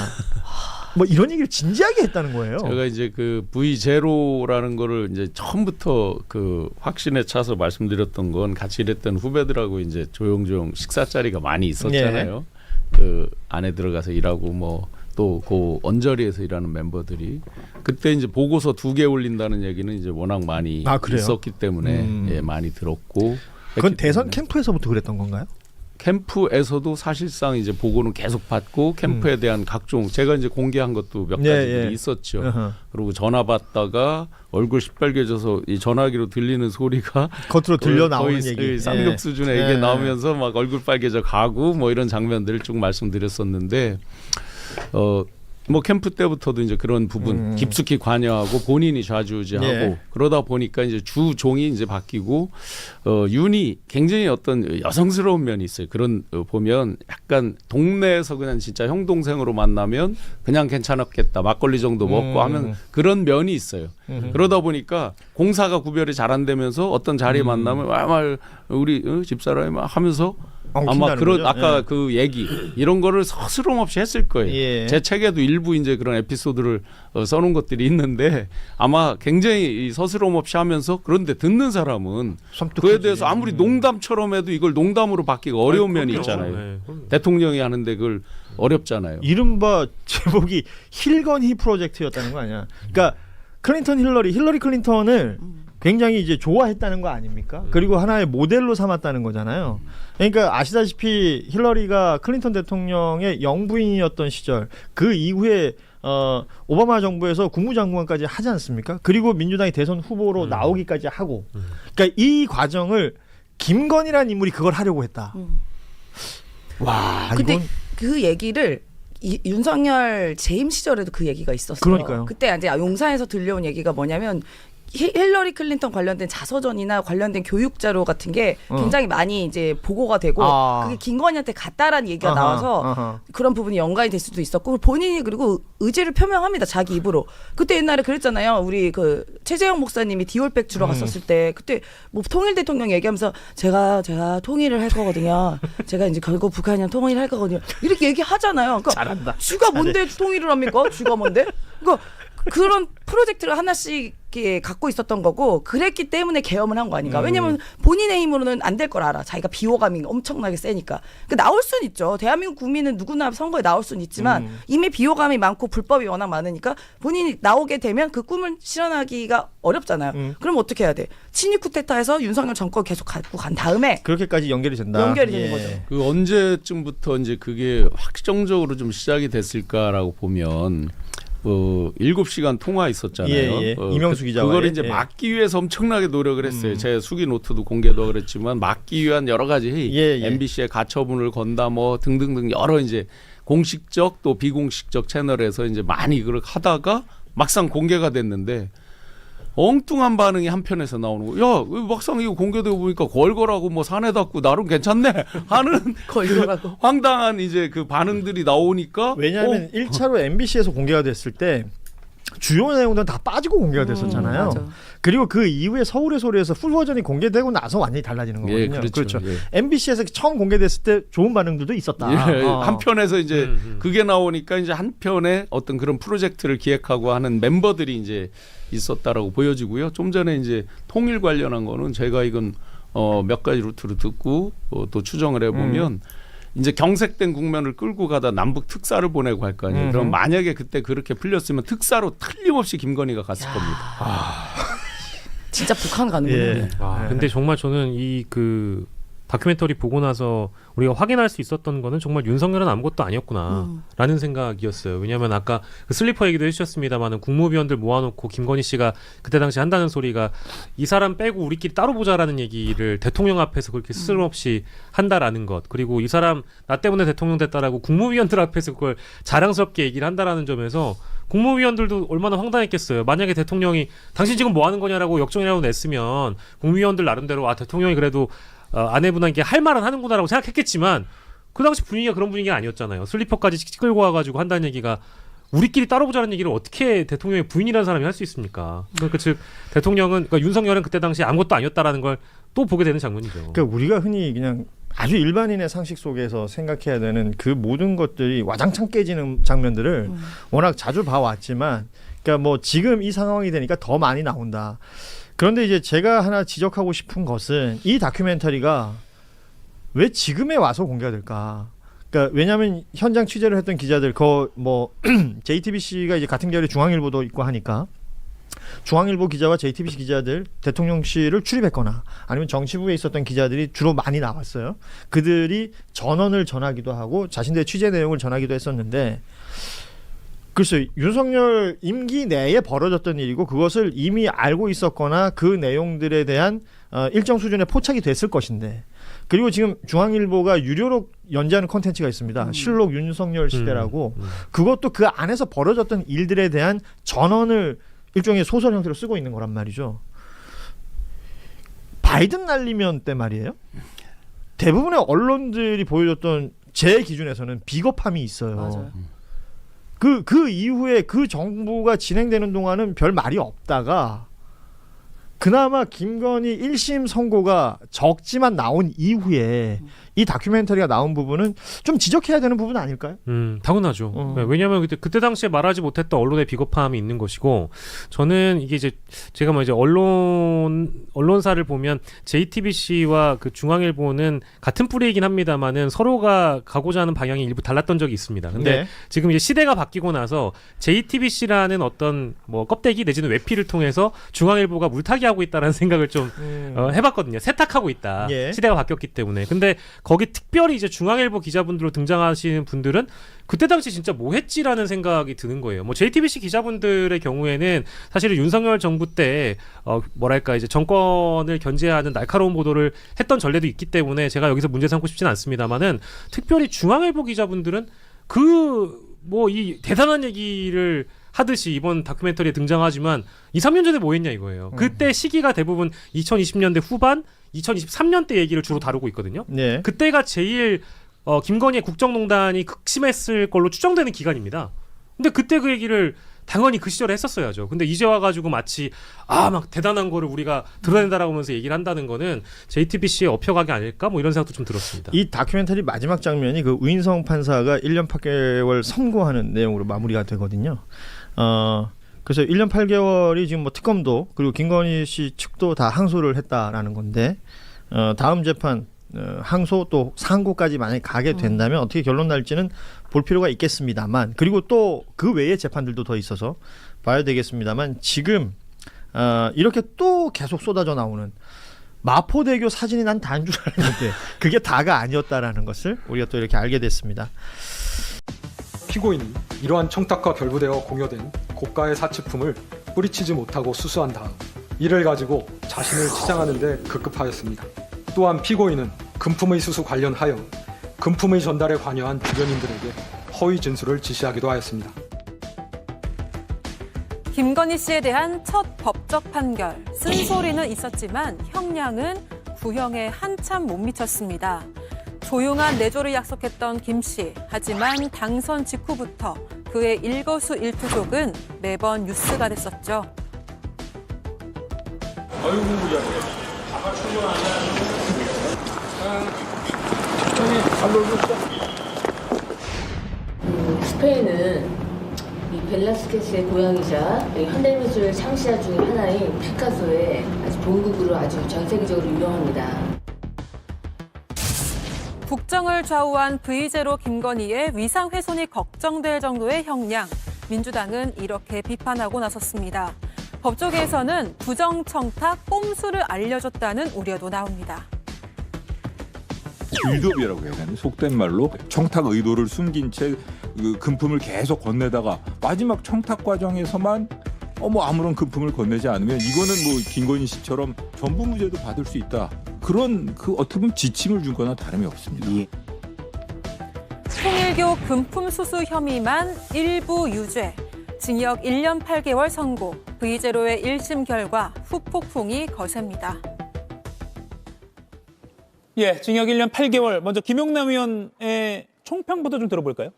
뭐 이런 얘기를 진지하게 했다는 거예요. 제가 이제 그 V0라는 거를 이제 처음부터 그 확신에 차서 말씀드렸던 건 같이 일했던 후배들하고 이제 조용조용 식사 자리가 많이 있었잖아요. 그 안에 들어가서 일하고 뭐 또 그 언저리에서 일하는 멤버들이 그때 이제 보고서 2개 올린다는 얘기는 이제 워낙 많이 있었기 때문에 예, 많이 들었고. 그건 대선 캠프에서부터 그랬던 건가요? 캠프에서도 사실상 이제 보고는 계속 받고 캠프에 대한 각종 제가 이제 공개한 것도 몇 가지들이 있었죠. 그리고 전화 받다가 얼굴 시뻘개져서 이 전화기로 들리는 소리가 겉으로 들려 나오는 거의 얘기. 쌍욕 수준의 이게 나오면서 막 얼굴 빨개져 가고 뭐 이런 장면들을 쭉 말씀드렸었는데 뭐 캠프 때부터도 이제 그런 부분 깊숙이 관여하고 본인이 좌지우지하고 그러다 보니까 이제 주 종이 이제 바뀌고 윤이 굉장히 어떤 여성스러운 면이 있어요. 그런 보면 약간 동네에서 그냥 진짜 형 동생으로 만나면 그냥 괜찮았겠다 막걸리 정도 먹고 하면 그런 면이 있어요. 그러다 보니까 공사가 구별이 잘 안 되면서 어떤 자리에 만나면 말 우리 집사람이 막 하면서 아마 그런 아까 그 얘기 이런 거를 서스럼 없이 했을 거예요. 제 책에도 일부 이제 그런 에피소드를 써놓은 것들이 있는데 아마 굉장히 서스럼 없이 하면서 그런데 듣는 사람은 그에 대해서 아무리 농담처럼 해도 이걸 농담으로 받기가 어려운 면이 있잖아요. 대통령이 하는데 그걸 어렵잖아요. 이른바 제목이 힐건히 프로젝트였다는 거 아니야? 그러니까 클린턴 힐러리 클린턴을 굉장히 이제 좋아했다는 거 아닙니까? 그리고 하나의 모델로 삼았다는 거잖아요. 그러니까 아시다시피 힐러리가 클린턴 대통령의 영부인이었던 시절 그 이후에 오바마 정부에서 국무장관까지 하지 않습니까? 그리고 민주당이 대선 후보로 나오기까지 하고 그러니까 이 과정을 김건희라는 인물이 그걸 하려고 했다. 와, 근데 이건 그 얘기를 윤석열 재임 시절에도 그 얘기가 있었어요. 그러니까요. 그때 이제 용산에서 들려온 얘기가 뭐냐면 힐러리 클린턴 관련된 자서전이나 관련된 교육 자료 같은 게 굉장히 많이 이제 보고가 되고 그게 김건희한테 갔다라는 얘기가 나와서 그런 부분이 연관이 될 수도 있었고 본인이 그리고 의지를 표명합니다. 자기 입으로. 그때 옛날에 그랬잖아요. 우리 그 최재형 목사님이 디올백 주러 갔었을 때 그때 뭐 통일 대통령 얘기하면서 제가 통일을 할 거거든요. 제가 이제 결국 북한이랑 통일을 할 거거든요. 이렇게 얘기하잖아요. 그러니까 잘한다. 쥐가 뭔데 통일을 합니까? 쥐가 뭔데? 그러니까 그런 프로젝트를 하나씩 갖고 있었던 거고 그랬기 때문에 계엄을 한 거 아닌가. 왜냐면 본인의 힘으로는 안 될 걸 알아. 자기가 비호감이 엄청나게 세니까. 그러니까 나올 수는 있죠. 대한민국 국민은 누구나 선거에 나올 수는 있지만 이미 비호감이 많고 불법이 워낙 많으니까 본인이 나오게 되면 그 꿈을 실현하기가 어렵잖아요. 그럼 어떻게 해야 돼? 친위 쿠데타에서 윤석열 정권 계속 갖고 간 다음에 그렇게까지 연결이 된다. 연결이 되는 거죠. 그 언제쯤부터 이제 그게 확정적으로 좀 시작이 됐을까라고 보면 7시간 통화 있었잖아요. 이명수 기자와 그걸 이제 막기 위해서 엄청나게 노력을 했어요. 제 수기 노트도 공개도 그랬지만 막기 위한 여러 가지 회의, MBC에 가처분을 건다 뭐 등등등 여러 이제 공식적 또 비공식적 채널에서 이제 많이 그걸 하다가 막상 공개가 됐는데 엉뚱한 반응이 한편에서 나오는 거. 야, 막상 이거 공개되고 보니까 걸걸하고 뭐 산에 닿고 나름 괜찮네 하는 걸걸하고 그 황당한 이제 그 반응들이 나오니까 왜냐하면 1차로 MBC에서 공개가 됐을 때 주요 내용들은 다 빠지고 공개가 됐었잖아요. 맞아. 그리고 그 이후에 서울의 소리에서 풀 버전이 공개되고 나서 완전히 달라지는 거거든요. 예, 그렇죠. 예. MBC에서 처음 공개됐을 때 좋은 반응들도 있었다. 예, 한편에서 이제 그게 나오니까 이제 한편에 어떤 그런 프로젝트를 기획하고 하는 멤버들이 이제 있었다라고 보여지고요. 좀 전에 이제 통일 관련한 거는 제가 이건 몇 가지 루트로 듣고 또 추정을 해보면 이제 경색된 국면을 끌고 가다 남북 특사를 보내고 할 거 아니에요. 그럼 만약에 그때 그렇게 풀렸으면 특사로 틀림없이 김건희가 갔을 겁니다. 진짜 북한 가는군요. 예. 근데 정말 저는 이 그 다큐멘터리 보고 나서 우리가 확인할 수 있었던 거는 정말 윤석열은 아무것도 아니었구나라는 생각이었어요. 왜냐하면 아까 그 슬리퍼 얘기도 해주셨습니다만은 국무위원들 모아놓고 김건희 씨가 그때 당시 한다는 소리가 이 사람 빼고 우리끼리 따로 보자라는 얘기를 대통령 앞에서 그렇게 스스럼없이 한다라는 것, 그리고 이 사람 나 때문에 대통령 됐다라고 국무위원들 앞에서 그걸 자랑스럽게 얘기를 한다라는 점에서 국무위원들도 얼마나 황당했겠어요. 만약에 대통령이 당신 지금 뭐 하는 거냐라고 역정이라고 냈으면 국무위원들 나름대로 대통령이 그래도 아내분에게 할 말은 하는구나라고 생각했겠지만 그 당시 분위기가 그런 분위기가 아니었잖아요. 슬리퍼까지 끌고 와가지고 한다는 얘기가 우리끼리 따로 보자는 얘기를 어떻게 대통령의 부인이라는 사람이 할 수 있습니까? 그러니까 즉 대통령은 그러니까 윤석열은 그때 당시 아무것도 아니었다라는 걸 또 보게 되는 장면이죠. 그러니까 우리가 흔히 그냥 아주 일반인의 상식 속에서 생각해야 되는 그 모든 것들이 와장창 깨지는 장면들을 워낙 자주 봐왔지만, 그러니까 뭐 지금 이 상황이 되니까 더 많이 나온다. 그런데 이제 제가 하나 지적하고 싶은 것은 이 다큐멘터리가 왜 지금에 와서 공개가 될까? 그러니까 왜냐하면 현장 취재를 했던 기자들, 뭐 JTBC가 이제 같은 계열의 중앙일보도 있고 하니까 중앙일보 기자와 JTBC 기자들 대통령실을 출입했거나 아니면 정치부에 있었던 기자들이 주로 많이 나왔어요. 그들이 전언을 전하기도 하고 자신들의 취재 내용을 전하기도 했었는데, 글쎄 윤석열 임기 내에 벌어졌던 일이고 그것을 이미 알고 있었거나 그 내용들에 대한 일정 수준의 포착이 됐을 것인데, 그리고 지금 중앙일보가 유료로 연재하는 콘텐츠가 있습니다. 실록 윤석열 시대라고. 그것도 그 안에서 벌어졌던 일들에 대한 전언을 일종의 소설 형태로 쓰고 있는 거란 말이죠. 바이든 날리면 때 말이에요. 대부분의 언론들이 보여줬던 제 기준에서는 비겁함이 있어요. 맞아요. 그 이후에 그 정부가 진행되는 동안은 별 말이 없다가 그나마 김건희 1심 선고가 적지만 나온 이후에 이 다큐멘터리가 나온 부분은 좀 지적해야 되는 부분 아닐까요? 당연하죠. 네, 왜냐하면 그때 당시에 말하지 못했던 언론의 비겁함이 있는 것이고, 저는 이게 이제 제가 뭐 이제 언론사를 보면 JTBC와 그 중앙일보는 같은 뿌리이긴 합니다만은 서로가 가고자 하는 방향이 일부 달랐던 적이 있습니다. 근데 지금 이제 시대가 바뀌고 나서 JTBC라는 어떤 뭐 껍데기 내지는 외피를 통해서 중앙일보가 물타기 하고 있다라는 생각을 좀 해봤거든요. 세탁하고 있다. 시대가 바뀌었기 때문에. 근데 거기 특별히 이제 중앙일보 기자분들로 등장하시는 분들은 그때 당시 진짜 뭐 했지라는 생각이 드는 거예요. 뭐 JTBC 기자분들의 경우에는 사실은 윤석열 정부 때 뭐랄까 이제 정권을 견제하는 날카로운 보도를 했던 전례도 있기 때문에 제가 여기서 문제 삼고 싶지는 않습니다만은, 특별히 중앙일보 기자분들은 뭐 이 대단한 얘기를 하듯이 이번 다큐멘터리에 등장하지만 2, 3년 전에 뭐 했냐 이거예요. 그때 시기가 대부분 2020년대 후반, 2023년대 얘기를 주로 다루고 있거든요. 그때가 제일 김건희의 국정농단이 극심했을 걸로 추정되는 기간입니다. 근데 그때 그 얘기를 당연히 그 시절에 했었어야죠. 근데 이제 와가지고 마치 막 대단한 거를 우리가 드러낸다라고 하면서 얘기를 한다는 거는 JTBC의 업혀가기 아닐까? 뭐 이런 생각도 좀 들었습니다. 이 다큐멘터리 마지막 장면이 그 우인성 판사가 1년 8개월 선고하는 내용으로 마무리가 되거든요. 그래서 1년 8개월이 지금 뭐 특검도 그리고 김건희 씨 측도 다 항소를 했다라는 건데, 다음 재판 항소 또 상고까지 만약에 가게 된다면 어떻게 결론 날지는 볼 필요가 있겠습니다만, 그리고 또 그 외의 재판들도 더 있어서 봐야 되겠습니다만, 지금 이렇게 또 계속 쏟아져 나오는 마포대교 사진이 난 다인 줄 알았는데 그게 다가 아니었다라는 것을 우리가 또 이렇게 알게 됐습니다. 피고인은 이러한 청탁과 결부되어 공여된 고가의 사치품을 뿌리치지 못하고 수수한 다음 이를 가지고 자신을 치장하는 데 급급하였습니다. 또한 피고인은 금품의 수수 관련하여 금품의 전달에 관여한 주변인들에게 허위 진술을 지시하기도 하였습니다. 김건희 씨에 대한 첫 법적 판결, 쓴소리는 있었지만 형량은 구형에 한참 못 미쳤습니다. 조용한 내조를 약속했던 김 씨. 하지만 당선 직후부터 그의 일거수일투족은 매번 뉴스가 됐었죠. 스페인은 이 벨라스케스의 고향이자 현대미술 창시자 중에 하나인 피카소의 아주 본국으로 아주 전 세계적으로 유명합니다. 국정을 좌우한 V제로 김건희의 위상 훼손이 걱정될 정도의 형량. 민주당은 이렇게 비판하고 나섰습니다. 법조계에서는 부정청탁 꼼수를 알려줬다는 우려도 나옵니다. 빌드업이라고 해야 되나? 속된 말로 청탁 의도를 숨긴 채 그 금품을 계속 건네다가 마지막 청탁 과정에서만 아무런 금품을 건네지 않으면 이거는 뭐 김건희 씨처럼 전부 무죄도 받을 수 있다. 그런 어떻게 보면 지침을 준 거나 다름이 없습니다. 통일교 금품 수수 혐의만 일부 유죄, 징역 1년 8개월 선고, V제로의 1심 결과 후폭풍이 거셉니다. 예, 징역 1년 8개월. 먼저 김용남 의원의 총평부터 좀 들어볼까요?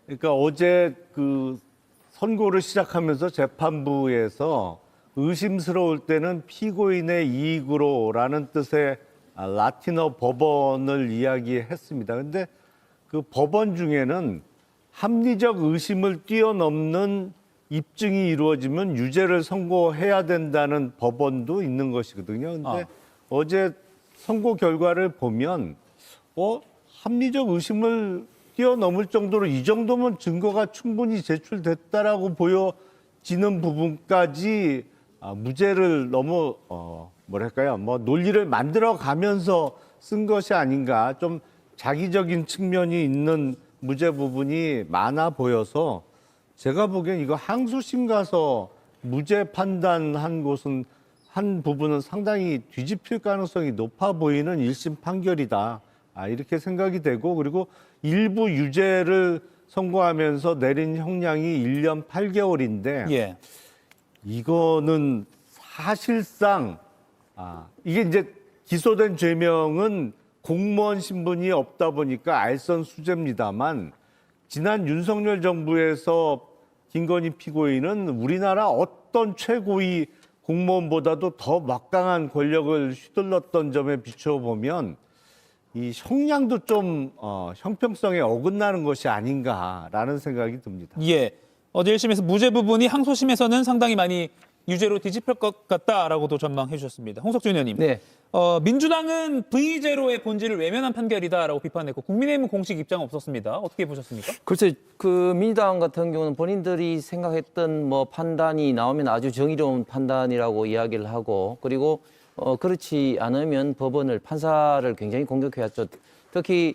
그러니까 어제 그 선고를 시작하면서 재판부에서 의심스러울 때는 피고인의 이익으로라는 뜻의 라틴어 법원을 이야기했습니다. 근데 그 법원 중에는 합리적 의심을 뛰어넘는 입증이 이루어지면 유죄를 선고해야 된다는 법원도 있는 것이거든요. 근데 어제 선고 결과를 보면 합리적 의심을 뛰어넘을 정도로 이 정도면 증거가 충분히 제출됐다라고 보여지는 부분까지 무죄를 너무 뭐랄까요? 논리를 만들어 가면서 쓴 것이 아닌가. 좀 자기적인 측면이 있는 무죄 부분이 많아 보여서 제가 보기엔 이거 항소심 가서 무죄 판단한 곳은 한 부분은 상당히 뒤집힐 가능성이 높아 보이는 1심 판결이다. 이렇게 생각이 되고, 그리고 일부 유죄를 선고하면서 내린 형량이 1년 8개월인데 이거는 사실상 이게 이제 기소된 죄명은 공무원 신분이 없다 보니까 알선수재입니다만, 지난 윤석열 정부에서 김건희 피고인은 우리나라 어떤 최고위 공무원보다도 더 막강한 권력을 휘둘렀던 점에 비춰보면 이 형량도 좀 형평성에 어긋나는 것이 아닌가라는 생각이 듭니다. 예, 어제 1심에서 무죄 부분이 항소심에서는 상당히 많이 유죄로 뒤집힐 것 같다라고도 전망해 주셨습니다. 홍석준 의원님. 네. 민주당은 V제로의 본질을 외면한 판결이다라고 비판했고 국민의힘은 공식 입장은 없었습니다. 어떻게 보셨습니까? 글쎄, 그 민주당 같은 경우는 본인들이 생각했던 판단이 나오면 아주 정의로운 판단이라고 이야기를 하고, 그리고 그렇지 않으면 법원을, 판사를 굉장히 공격해왔죠. 특히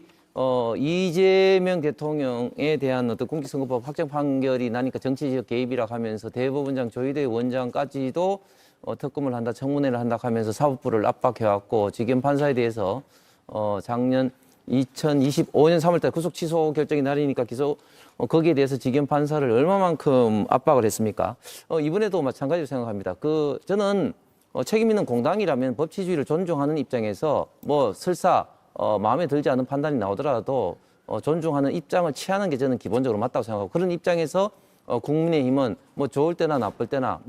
이재명 대통령에 대한 어떤 공직선거법 확정 판결이 나니까 정치적 개입이라고 하면서 대법원장 조희대 원장까지도 특검을 한다, 청문회를 한다 하면서 사법부를 압박해왔고, 지금 판사에 대해서 작년 2025년 3월달 구속 취소 결정이 날이니까 거기에 대해서 지금 판사를 얼마만큼 압박을 했습니까? 이번에도 마찬가지로 생각합니다. 저는 책임 있는 공당이라면 법치주의를 존중하는 입장에서 설사 마음에 들지 않은 판단이 나오더라도 존중하는 입장을 취하는 게 저는 기본적으로 맞다고 생각하고, 그런 입장에서 국민의힘은 좋을 때나 나쁠 때나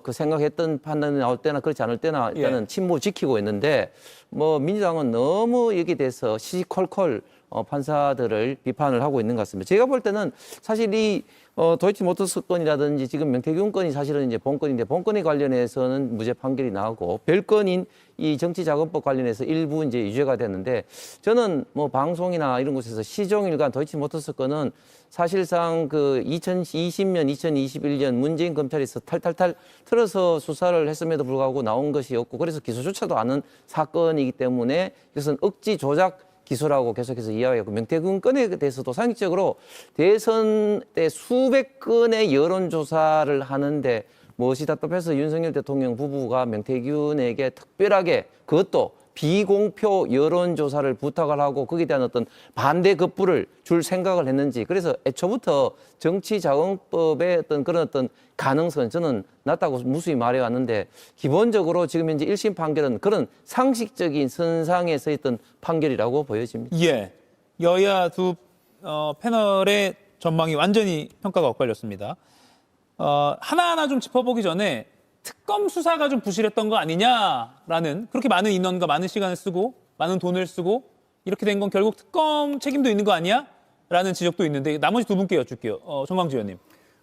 그 생각했던 판단이 나올 때나 그렇지 않을 때나 일단은 침묵을 지키고 있는데, 민주당은 너무 여기에 대해서 시시콜콜 판사들을 비판을 하고 있는 것 같습니다. 제가 볼 때는 사실 이 도이치모터스 건이라든지 지금 명태균 건이 사실은 이제 본건인데, 본건에 관련해서는 무죄 판결이 나오고, 별건인 이 정치자금법 관련해서 일부 이제 유죄가 됐는데, 저는 방송이나 이런 곳에서 시종일관 도이치모터스 건은 사실상 그 2020년, 2021년 문재인 검찰에서 탈탈탈 틀어서 수사를 했음에도 불구하고 나온 것이었고, 그래서 기소조차도 않은 사건이기 때문에 이것은 억지 조작 기소라고 계속해서 이야기하고, 명태균 건에 대해서도 상식적으로 대선 때 수백 건의 여론조사를 하는데 무엇이 답답해서 윤석열 대통령 부부가 명태균에게 특별하게, 그것도 비공표 여론조사를 부탁을 하고 거기에 대한 어떤 반대 급부를 줄 생각을 했는지, 그래서 애초부터 정치자금법의 그런 가능성은 저는 낮다고 무수히 말해왔는데, 기본적으로 지금 현재 1심 판결은 그런 상식적인 선상에 서 있던 판결이라고 보여집니다. 예, 여야 두 패널의 전망이 완전히 평가가 엇갈렸습니다. 하나하나 좀 짚어보기 전에 특검 수사가 좀 부실했던 거 아니냐라는, 그렇게 많은 인원과 많은 시간을 쓰고 많은 돈을 쓰고 이렇게 된 건 결국 특검 책임도 있는 거 아니야? 라는 지적도 있는데 나머지 두 분께 여쭐게요. 정광주 의원님.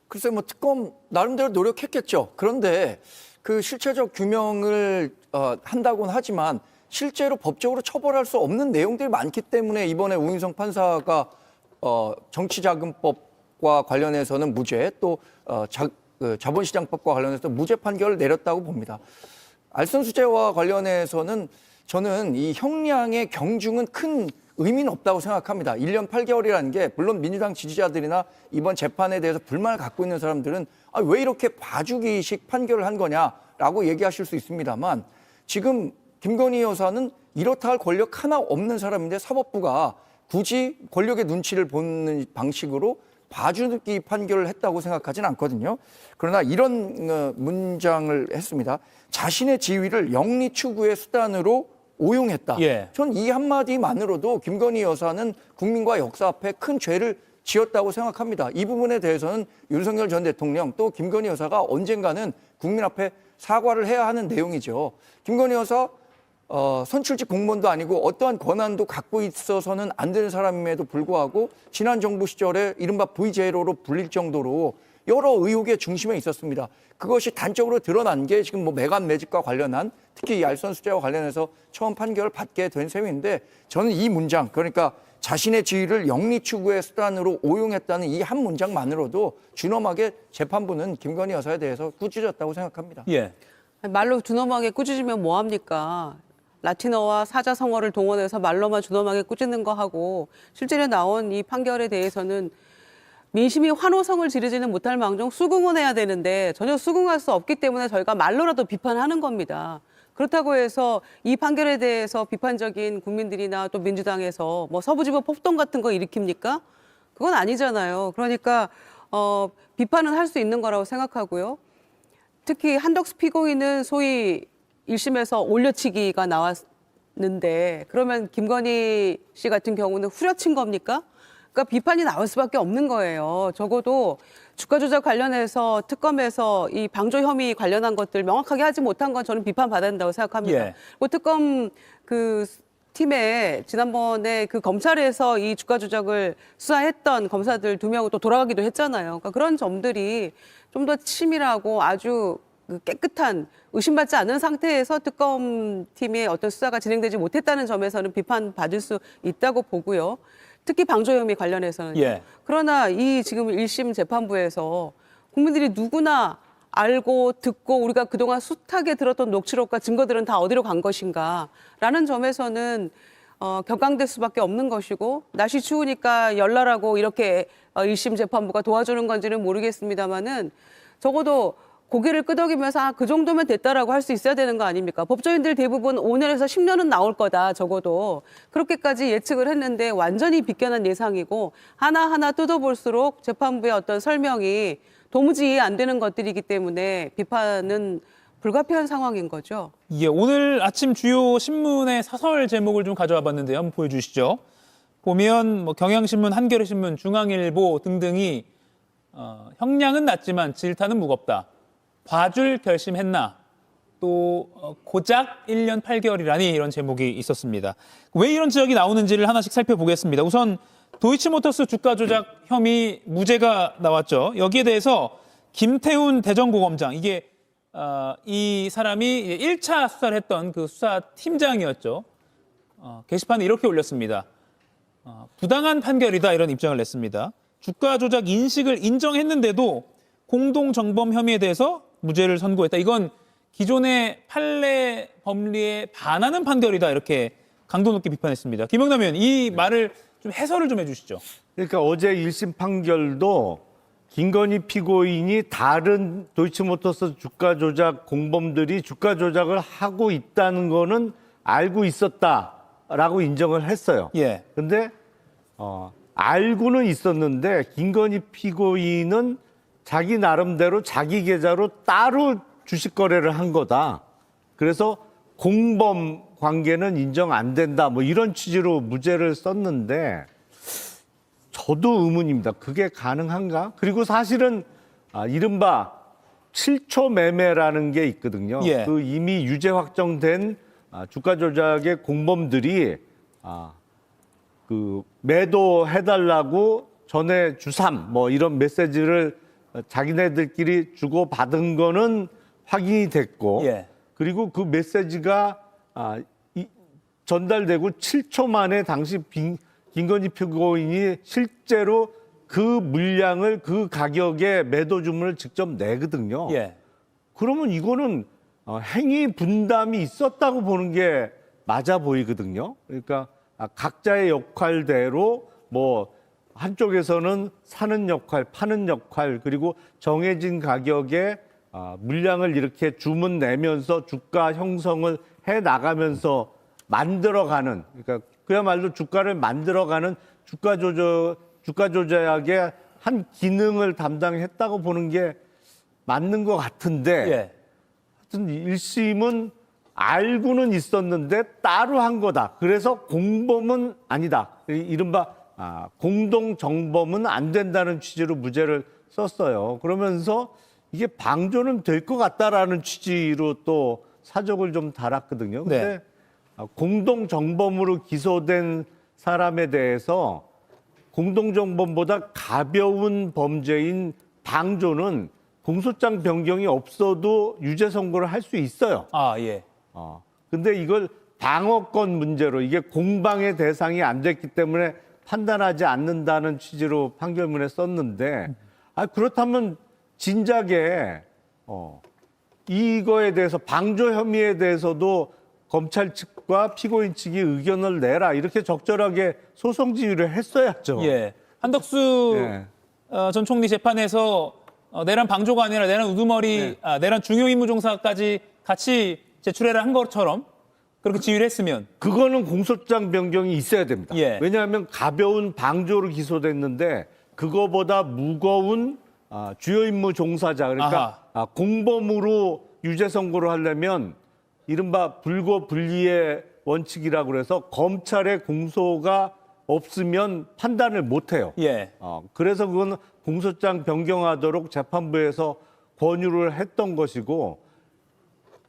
글쎄 뭐 특검 나름대로 노력했겠죠. 그런데 그 실체적 규명을 한다고는 하지만 실제로 법적으로 처벌할 수 없는 내용들이 많기 때문에 이번에 우인성 판사가 정치자금법과 관련해서는 무죄, 또 자본시장법과 관련해서 무죄 판결을 내렸다고 봅니다. 알선수재와 관련해서는 저는 이 형량의 경중은 큰 의미는 없다고 생각합니다. 1년 8개월이라는 게 물론 민주당 지지자들이나 이번 재판에 대해서 불만을 갖고 있는 사람들은 왜 이렇게 봐주기식 판결을 한 거냐라고 얘기하실 수 있습니다만, 지금 김건희 여사는 이렇다 할 권력 하나 없는 사람인데 사법부가 굳이 권력의 눈치를 보는 방식으로 봐주기 판결을 했다고 생각하지는 않거든요. 그러나 이런 문장을 했습니다. 자신의 지위를 영리 추구의 수단으로 오용했다. 예. 전 이 한마디만으로도 김건희 여사는 국민과 역사 앞에 큰 죄를 지었다고 생각합니다. 이 부분에 대해서는 윤석열 전 대통령 또 김건희 여사가 언젠가는 국민 앞에 사과를 해야 하는 내용이죠. 김건희 여사 선출직 공무원도 아니고 어떠한 권한도 갖고 있어서는 안 되는 사람임에도 불구하고 지난 정부 시절에 이른바 V제로로 불릴 정도로 여러 의혹의 중심에 있었습니다. 그것이 단적으로 드러난 게 지금 뭐 매간 매직과 관련한, 특히 이 알선수재와 관련해서 처음 판결을 받게 된 셈인데, 저는 이 문장, 그러니까 자신의 지위를 영리 추구의 수단으로 오용했다는 이 한 문장만으로도 준엄하게 재판부는 김건희 여사에 대해서 꾸짖었다고 생각합니다. 예. 말로 준엄하게 꾸짖으면 뭐합니까? 라틴어와 사자성어를 동원해서 말로만 준엄하게 꾸짖는 거 하고, 실제로 나온 이 판결에 대해서는 민심이 환호성을 지르지는 못할 망정 수긍은 해야 되는데 전혀 수긍할 수 없기 때문에 저희가 말로라도 비판하는 겁니다. 그렇다고 해서 이 판결에 대해서 비판적인 국민들이나 또 민주당에서 뭐 서부지법 폭동 같은 거 일으킵니까? 그건 아니잖아요. 그러니까 비판은 할 수 있는 거라고 생각하고요. 특히 한덕수 피고인은 소위 1심에서 올려치기가 나왔는데, 그러면 김건희 씨 같은 경우는 후려친 겁니까? 그러니까 비판이 나올 수밖에 없는 거예요. 적어도 주가 조작 관련해서 특검에서 이 방조 혐의 관련한 것들 명확하게 하지 못한 건 저는 비판받아야 된다고 생각합니다. 예. 그 특검 그 팀에 지난번에 그 검찰에서 이 주가 조작을 수사했던 검사들 2명은 또 돌아가기도 했잖아요. 그러니까 그런 점들이 좀 더 치밀하고 아주 깨끗한, 의심받지 않은 상태에서 특검팀의 어떤 수사가 진행되지 못했다는 점에서는 비판받을 수 있다고 보고요. 특히 방조 혐의 관련해서는. 예. 그러나 이 지금 1심 재판부에서 국민들이 누구나 알고 듣고 우리가 그동안 숱하게 들었던 녹취록과 증거들은 다 어디로 간 것인가라는 점에서는 격앙될 수밖에 없는 것이고, 날씨 추우니까 열나라고 이렇게 1심 재판부가 도와주는 건지는 모르겠습니다만은 적어도 고개를 끄덕이면서 그 정도면 됐다라고 할 수 있어야 되는 거 아닙니까? 법조인들 대부분 5년에서 10년은 나올 거다, 적어도. 그렇게까지 예측을 했는데 완전히 비껴난 예상이고, 하나하나 뜯어볼수록 재판부의 어떤 설명이 도무지 이해 안 되는 것들이기 때문에 비판은 불가피한 상황인 거죠. 예, 오늘 아침 주요 신문의 사설 제목을 좀 가져와 봤는데요. 한번 보여주시죠. 보면 뭐 경향신문, 한겨레신문, 중앙일보 등등이 형량은 낮지만 질타는 무겁다. 봐줄 결심했나? 또 고작 1년 8개월이라니, 이런 제목이 있었습니다. 왜 이런 지적이 나오는지를 하나씩 살펴보겠습니다. 우선 도이치모터스 주가 조작 혐의 무죄가 나왔죠. 여기에 대해서 김태훈 대전고검장, 이게 이 사람이 1차 수사를 했던 그 수사팀장이었죠. 게시판에 이렇게 올렸습니다. 부당한 판결이다, 이런 입장을 냈습니다. 주가 조작 인식을 인정했는데도 공동정범 혐의에 대해서 무죄를 선고했다. 이건 기존의 판례 법리에 반하는 판결이다, 이렇게 강도 높게 비판했습니다. 김영남 의원, 이 말을 좀 해설을 좀 해주시죠. 그러니까 어제 1심 판결도 김건희 피고인이 다른 도이치모터스 주가 조작 공범들이 주가 조작을 하고 있다는 거는 알고 있었다라고 인정을 했어요. 예. 근데 알고는 있었는데 김건희 피고인은 자기 나름대로 자기 계좌로 따로 주식 거래를 한 거다. 그래서 공범 관계는 인정 안 된다. 뭐 이런 취지로 무죄를 썼는데, 저도 의문입니다. 그게 가능한가? 그리고 사실은 이른바 7초 매매라는 게 있거든요. 예. 그 이미 유죄 확정된 주가 조작의 공범들이 그 매도해달라고 전에 주삼 뭐 이런 메시지를 자기네들끼리 주고 받은 거는 확인이 됐고, 예. 그리고 그 메시지가 전달되고 7초 만에 당시 김건희 피고인이 실제로 그 물량을 그 가격에 매도 주문을 직접 내거든요. 예. 그러면 이거는 행위 분담이 있었다고 보는 게 맞아 보이거든요. 그러니까 각자의 역할대로 뭐 한쪽에서는 사는 역할, 파는 역할, 그리고 정해진 가격에 물량을 이렇게 주문 내면서 주가 형성을 해 나가면서 만들어가는, 그러니까 그야말로 주가를 만들어가는 주가 조작의 한 기능을 담당했다고 보는 게 맞는 것 같은데, 예. 하여튼 1심은 알고는 있었는데 따로 한 거다. 그래서 공범은 아니다. 이른바 공동 정범은 안 된다는 취지로 무죄를 썼어요. 그러면서 이게 방조는 될 것 같다라는 취지로 또 사적을 좀 달았거든요. 근데 공동 정범으로 기소된 사람에 대해서 공동 정범보다 가벼운 범죄인 방조는 공소장 변경이 없어도 유죄 선고를 할 수 있어요. 예. 근데 이걸 방어권 문제로 이게 공방의 대상이 안 됐기 때문에 판단하지 않는다는 취지로 판결문에 썼는데, 그렇다면 진작에 이거에 대해서 방조 혐의에 대해서도 검찰 측과 피고인 측이 의견을 내라, 이렇게 적절하게 소송 지휘를 했어야죠. 예. 한덕수 전 총리 재판에서 내란 방조가 아니라 내란 우두머리, 내란 중요 임무 종사까지 같이 제출해라 한 것처럼 그렇게 지휘를 했으면, 그거는 공소장 변경이 있어야 됩니다. 예. 왜냐하면 가벼운 방조로 기소됐는데 그거보다 무거운 주요 임무 종사자, 그러니까 공범으로 유죄 선고를 하려면 이른바 불고 불리의 원칙이라고 그래서 검찰의 공소가 없으면 판단을 못 해요. 예. 그래서 그건 공소장 변경하도록 재판부에서 권유를 했던 것이고,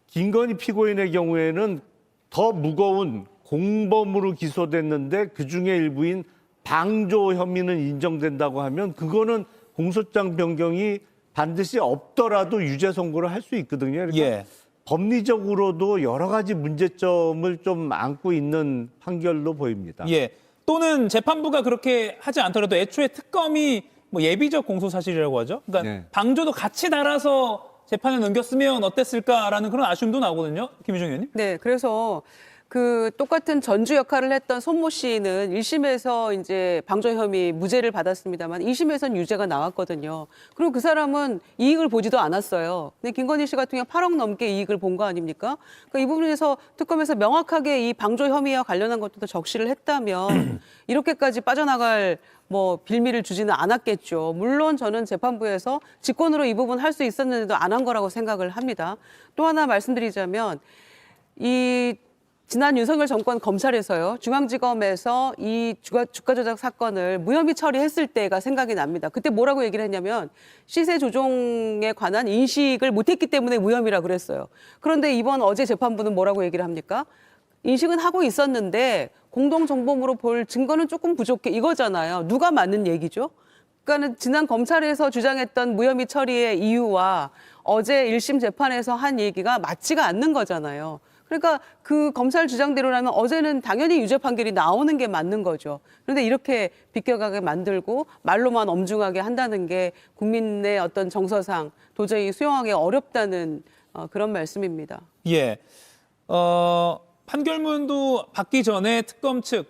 김건희 피고인의 경우에는 더 무거운 공범으로 기소됐는데 그중에 일부인 방조 혐의는 인정된다고 하면 그거는 공소장 변경이 반드시 없더라도 유죄 선고를 할 수 있거든요. 그러니까 법리적으로도 여러 가지 문제점을 좀 안고 있는 판결로 보입니다. 예. 또는 재판부가 그렇게 하지 않더라도 애초에 특검이 뭐 예비적 공소 사실이라고 하죠. 그러니까 방조도 같이 달아서 재판에 넘겼으면 어땠을까라는 그런 아쉬움도 나오거든요. 김유정 의원님. 네, 그래서 그 똑같은 전주 역할을 했던 손모 씨는 1심에서 이제 방조 혐의 무죄를 받았습니다만 2심에서는 유죄가 나왔거든요. 그리고 그 사람은 이익을 보지도 않았어요. 근데 김건희 씨 같은 경우 8억 넘게 이익을 본 거 아닙니까? 그러니까 이 부분에서 특검에서 명확하게 이 방조 혐의와 관련한 것도 적시를 했다면 이렇게까지 빠져나갈 뭐 빌미를 주지는 않았겠죠. 물론 저는 재판부에서 직권으로 이 부분 할 수 있었는데도 안 한 거라고 생각을 합니다. 또 하나 말씀드리자면 지난 윤석열 정권 검찰에서요, 중앙지검에서 이 주가 조작 사건을 무혐의 처리했을 때가 생각이 납니다. 그때 뭐라고 얘기를 했냐면 시세 조종에 관한 인식을 못했기 때문에 무혐의라 그랬어요. 그런데 어제 재판부는 뭐라고 얘기를 합니까? 인식은 하고 있었는데 공동정범으로 볼 증거는 조금 부족해, 이거잖아요. 누가 맞는 얘기죠? 그러니까는 지난 검찰에서 주장했던 무혐의 처리의 이유와 어제 1심 재판에서 한 얘기가 맞지가 않는 거잖아요. 그러니까 그 검찰 주장대로라면 어제는 당연히 유죄 판결이 나오는 게 맞는 거죠. 그런데 이렇게 비껴가게 만들고 말로만 엄중하게 한다는 게 국민의 어떤 정서상 도저히 수용하기 어렵다는 그런 말씀입니다. 예. 판결문도 받기 전에 특검 측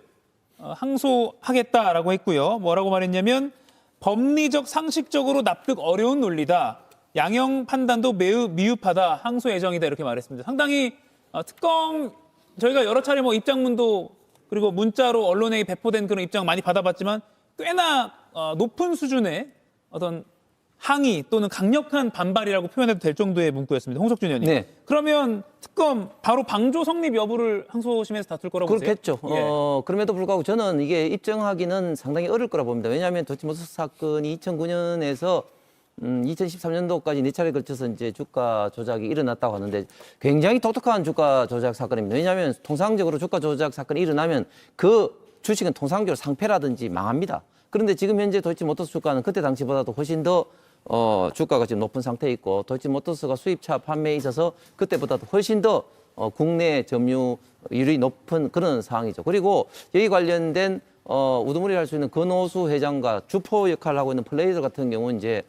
항소하겠다라고 했고요. 뭐라고 말했냐면 법리적 상식적으로 납득 어려운 논리다. 양형 판단도 매우 미흡하다. 항소 예정이다. 이렇게 말했습니다. 상당히 특검 저희가 여러 차례 뭐 입장문도 그리고 문자로 언론에 배포된 그런 입장 많이 받아봤지만 꽤나 높은 수준의 어떤 항의 또는 강력한 반발이라고 표현해도 될 정도의 문구였습니다. 홍석준 의원님. 네. 그러면 특검 바로 방조 성립 여부를 항소심에서 다툴 거라고 보세요? 그렇겠죠. 그럼에도 불구하고 저는 이게 입증하기는 상당히 어려울 거라 봅니다. 왜냐하면 도이치모터스 사건이 2009년에서 2013년도까지 4차례에 걸쳐서 이제 주가 조작이 일어났다고 하는데 굉장히 독특한 주가 조작 사건입니다. 왜냐하면 통상적으로 주가 조작 사건이 일어나면 그 주식은 통상적으로 상패라든지 망합니다. 그런데 지금 현재 도이치모터스 주가는 그때 당시보다도 훨씬 더 주가가 지금 높은 상태에 있고 도이치모터스가 수입차 판매에 있어서 그때보다도 훨씬 더 국내 점유율이 높은 그런 상황이죠. 그리고 여기 관련된 우두머리를 할 수 있는 권오수 회장과 주포 역할을 하고 있는 플레이더 같은 경우는 이제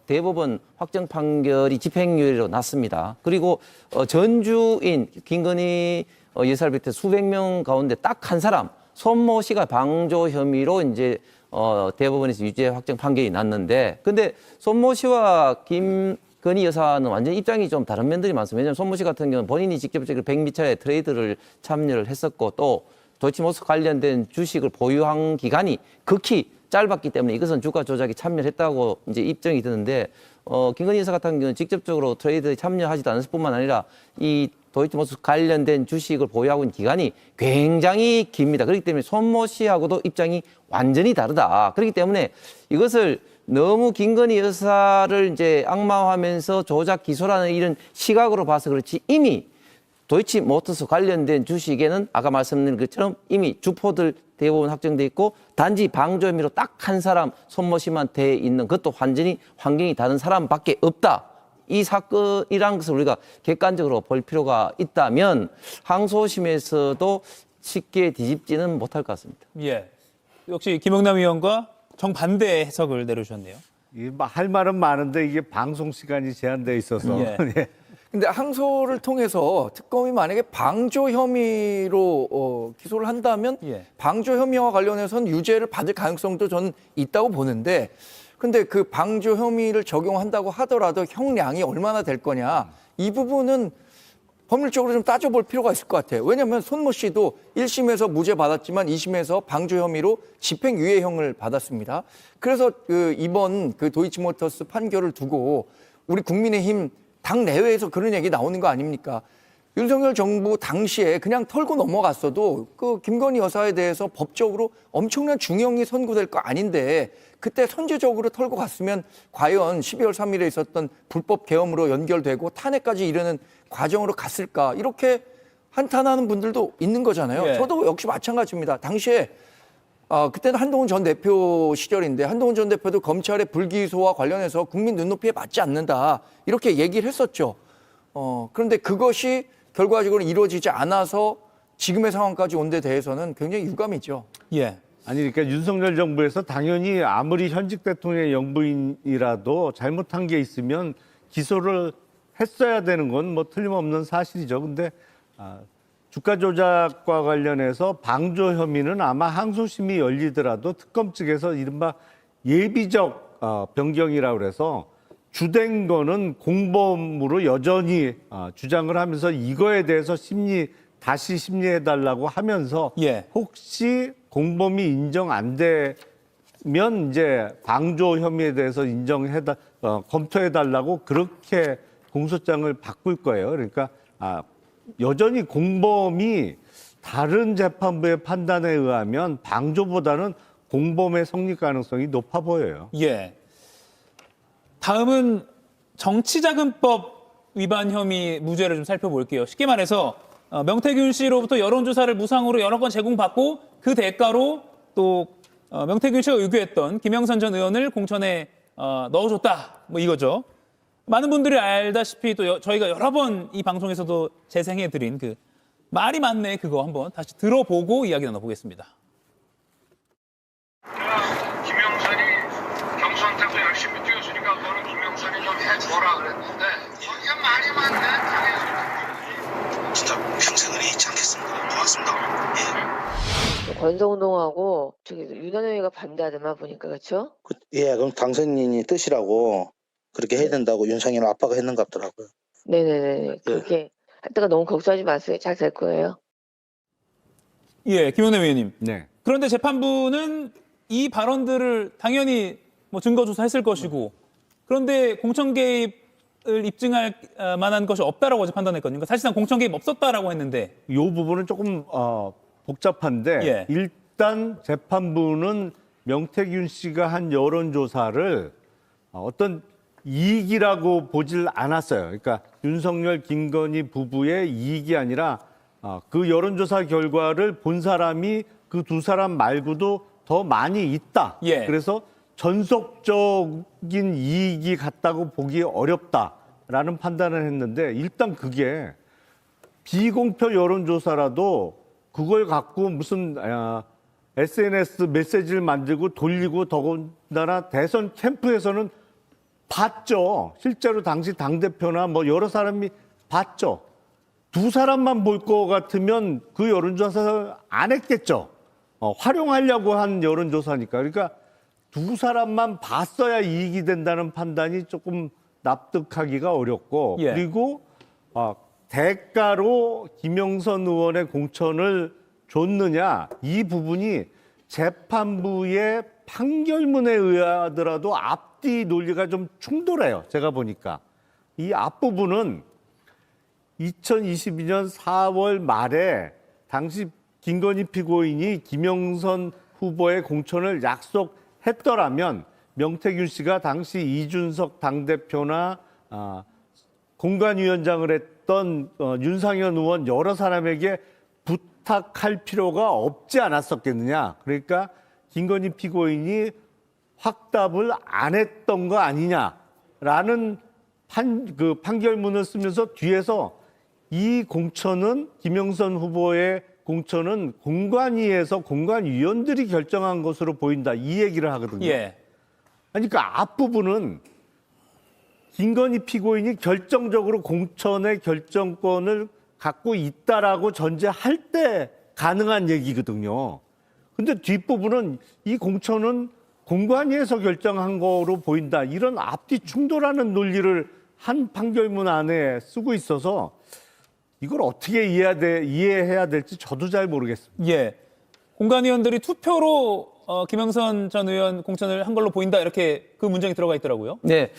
대법원 확정 판결이 집행유예로 났습니다. 그리고 전주인 김건희 여사를 비롯해 수백 명 가운데 딱 한 사람 손모 씨가 방조 혐의로 이제 대법원에서 유죄 확정 판결이 났는데, 근데 손모 씨와 김건희 여사는 완전 입장이 좀 다른 면들이 많습니다. 왜냐하면 손모 씨 같은 경우는 본인이 직접적으로 100미차의 트레이드를 참여를 했었고 또 도이치모터스 관련된 주식을 보유한 기간이 극히 짧았기 때문에 이것은 주가 조작에 참여했다고 이제 입증이 되는데, 김건희 여사 같은 경우는 직접적으로 트레이드에 참여하지도 않을 뿐만 아니라 이 도이치모터스 관련된 주식을 보유하고 있는 기간이 굉장히 깁니다. 그렇기 때문에 손모 씨하고도 입장이 완전히 다르다. 그렇기 때문에 이것을 너무 김건희 여사를 이제 악마화하면서 조작 기소라는 이런 시각으로 봐서 그렇지, 이미 도이치모터스 관련된 주식에는 아까 말씀드린 것처럼 이미 주포들 대부분 확정돼 있고 단지 방조 혐의로 딱 한 사람 손모 씨한테 있는 그것도 완전히 환경이 다른 사람밖에 없다. 이 사건이란 것을 우리가 객관적으로 볼 필요가 있다면 항소심에서도 쉽게 뒤집지는 못할 것 같습니다. 예. 역시 김영남 의원과 정반대의 해석을 내려주셨네요. 할 말은 많은데 이게 방송 시간이 제한돼 있어서. 예. 예. 근데 항소를 통해서 특검이 만약에 방조 혐의로 기소를 한다면 방조 혐의와 관련해서는 유죄를 받을 가능성도 저는 있다고 보는데, 근데 그 방조 혐의를 적용한다고 하더라도 형량이 얼마나 될 거냐, 이 부분은 법률적으로 좀 따져볼 필요가 있을 것 같아요. 왜냐하면 손모 씨도 1심에서 무죄 받았지만 2심에서 방조 혐의로 집행유예형을 받았습니다. 그래서 이번 도이치모터스 판결을 두고 우리 국민의힘 당 내외에서 그런 얘기 나오는 거 아닙니까? 윤석열 정부 당시에 그냥 털고 넘어갔어도 그 김건희 여사에 대해서 법적으로 엄청난 중형이 선고될 거 아닌데 그때 선제적으로 털고 갔으면 과연 12월 3일에 있었던 불법 계엄으로 연결되고 탄핵까지 이르는 과정으로 갔을까, 이렇게 한탄하는 분들도 있는 거잖아요. 예. 저도 역시 마찬가지입니다. 당시에 그때는 한동훈 전 대표 시절인데 한동훈 전 대표도 검찰의 불기소와 관련해서 국민 눈높이에 맞지 않는다 이렇게 얘기를 했었죠. 그런데 그것이 결과적으로 이루어지지 않아서 지금의 상황까지 온 데 대해서는 굉장히 유감이죠. 예. 아니 그러니까 윤석열 정부에서 당연히 아무리 현직 대통령의 영부인이라도 잘못한 게 있으면 기소를 했어야 되는 건 뭐 틀림없는 사실이죠. 근데 주가 조작과 관련해서 방조 혐의는 아마 항소심이 열리더라도 특검 측에서 이른바 예비적 변경이라고 그래서 주된 거는 공범으로 여전히 주장을 하면서 이거에 대해서 다시 심리해달라고 하면서 혹시 공범이 인정 안 되면 이제 방조 혐의에 대해서 검토해달라고 그렇게 공소장을 바꿀 거예요. 그러니까 여전히 공범이 다른 재판부의 판단에 의하면 방조보다는 공범의 성립 가능성이 높아 보여요. 예. 다음은 정치자금법 위반 혐의 무죄를 좀 살펴볼게요. 쉽게 말해서 명태균 씨로부터 여론조사를 무상으로 여러 건 제공받고 그 대가로 또 명태균 씨가 의뢰했던 김영선 전 의원을 공천에 넣어줬다, 뭐 이거죠. 많은 분들이 알다시피 또 저희가 여러 번 이 방송에서도 재생해드린 그 말이 많네 그거 한번 다시 들어보고 이야기 나눠보겠습니다. 김영선이 경선때도 열심히 뛰었으니까 그거는 김영선이 좀 해줘라 그랬는데 거기가 말이 많네. 진짜 평생을 잊지 않겠습니다. 고맙습니다. 예. 권성동하고 저기 윤한영이가 반대하더만 보니까 그렇죠? 예, 그럼 당선인이 뜻이라고 그렇게 해야 된다고 윤상현 아빠가 했는 것 같더라고요. 네네네. 그렇게 할 때가 너무 걱정하지 마세요. 잘 될 거예요. 예, 김영남 의원님. 네. 그런데 재판부는 이 발언들을 당연히 뭐 증거 조사했을 것이고 그런데 공천 개입을 입증할 만한 것이 없다라고 어제 판단했거든요. 그러니까 사실상 공천 개입 없었다라고 했는데 이 부분은 조금 복잡한데 예. 일단 재판부는 명태균 씨가 한 여론조사를 어떤 이익이라고 보질 않았어요. 그러니까 윤석열, 김건희 부부의 이익이 아니라 그 여론조사 결과를 본 사람이 그 두 사람 말고도 더 많이 있다. 예. 그래서 전속적인 이익이 같다고 보기 어렵다라는 판단을 했는데 일단 그게 비공표 여론조사라도 그걸 갖고 무슨 SNS 메시지를 만들고 돌리고 더군다나 대선 캠프에서는 봤죠. 실제로 당시 당대표나 뭐 여러 사람이 봤죠. 두 사람만 볼 것 같으면 그 여론조사를 안 했겠죠. 활용하려고 한 여론조사니까. 그러니까 두 사람만 봤어야 이익이 된다는 판단이 조금 납득하기가 어렵고 예. 그리고 대가로 김영선 의원의 공천을 줬느냐 이 부분이 재판부의 판결문에 의하더라도 앞뒤 논리가 좀 충돌해요. 제가 보니까 이 앞부분은 2022년 4월 말에 당시 김건희 피고인이 김영선 후보의 공천을 약속했더라면 명태균 씨가 당시 이준석 당대표나 공관위원장을 했던 윤상현 의원 여러 사람에게 부탁할 필요가 없지 않았었겠느냐. 그러니까 김건희 피고인이 확답을 안 했던 거 아니냐라는 판결문을 쓰면서 뒤에서 이 공천은 김영선 후보의 공천은 공관위에서 공관위원들이 결정한 것으로 보인다. 이 얘기를 하거든요. 예. 그러니까 앞부분은 김건희 피고인이 결정적으로 공천의 결정권을 갖고 있다라고 전제할 때 가능한 얘기거든요. 근데 뒷부분은 이 공천은 공관위에서 결정한 거로 보인다. 이런 앞뒤 충돌하는 논리를 한 판결문 안에 쓰고 있어서 이걸 어떻게 이해해야 될지 저도 잘 모르겠습니다. 예. 공관위원들이 투표로 김영선 전 의원 공천을 한 걸로 보인다 이렇게 그 문장이 들어가 있더라고요. 네.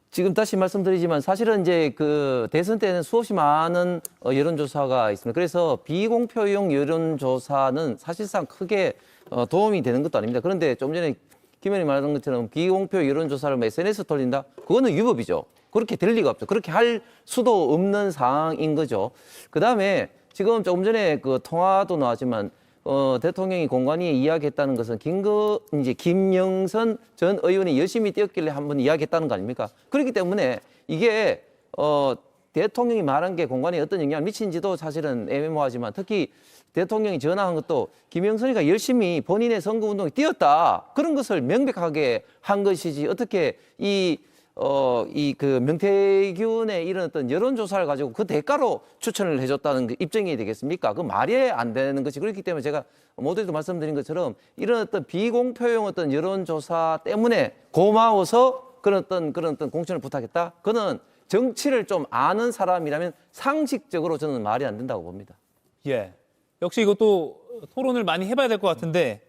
지금 다시 말씀드리지만 사실은 이제 그 대선 때는 수없이 많은 여론조사가 있습니다. 그래서 비공표용 여론조사는 사실상 크게 도움이 되는 것도 아닙니다. 그런데 좀 전에 김 의원이 말한 것처럼 비공표 여론조사를 SNS 돌린다? 그거는 위법이죠. 그렇게 될 리가 없죠. 그렇게 할 수도 없는 상황인 거죠. 그다음에 지금 조금 전에 그 통화도 나왔지만 대통령이 공관위에 이야기했다는 것은 김영선 전 의원이 열심히 뛰었길래 한번 이야기했다는 거 아닙니까? 그렇기 때문에 이게 대통령이 말한 게 공관위에 어떤 영향을 미친지도 사실은 애매모호하지만 특히 대통령이 전화한 것도 김영선이가 열심히 본인의 선거운동에 뛰었다. 그런 것을 명백하게 한 것이지 어떻게 그 명태균의 이런 어떤 여론조사를 가지고 그 대가로 추천을 해줬다는 그 입증이 되겠습니까? 그 말이 안 되는 것이 그렇기 때문에 제가 모두에도 말씀드린 것처럼 이런 어떤 비공표용 어떤 여론조사 때문에 고마워서 그런 어떤 공천을 부탁했다? 그거는 정치를 좀 아는 사람이라면 상식적으로 저는 말이 안 된다고 봅니다. 예. 역시 이것도 토론을 많이 해봐야 될 것 같은데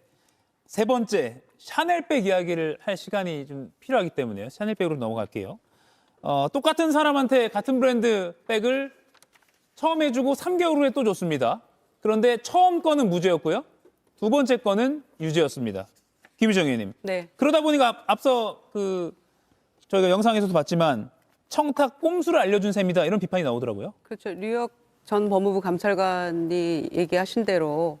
세 번째. 샤넬백 이야기를 할 시간이 좀 필요하기 때문에요. 샤넬백으로 넘어갈게요. 똑같은 사람한테 같은 브랜드 백을 처음 해주고 3개월 후에 또 줬습니다. 그런데 처음 거는 무죄였고요. 두 번째 거는 유죄였습니다. 김유정 의원님. 네. 그러다 보니까 앞서 저희가 영상에서도 봤지만 청탁 꼼수를 알려준 셈이다 이런 비판이 나오더라고요. 그렇죠. 뉴욕 전 법무부 감찰관이 얘기하신 대로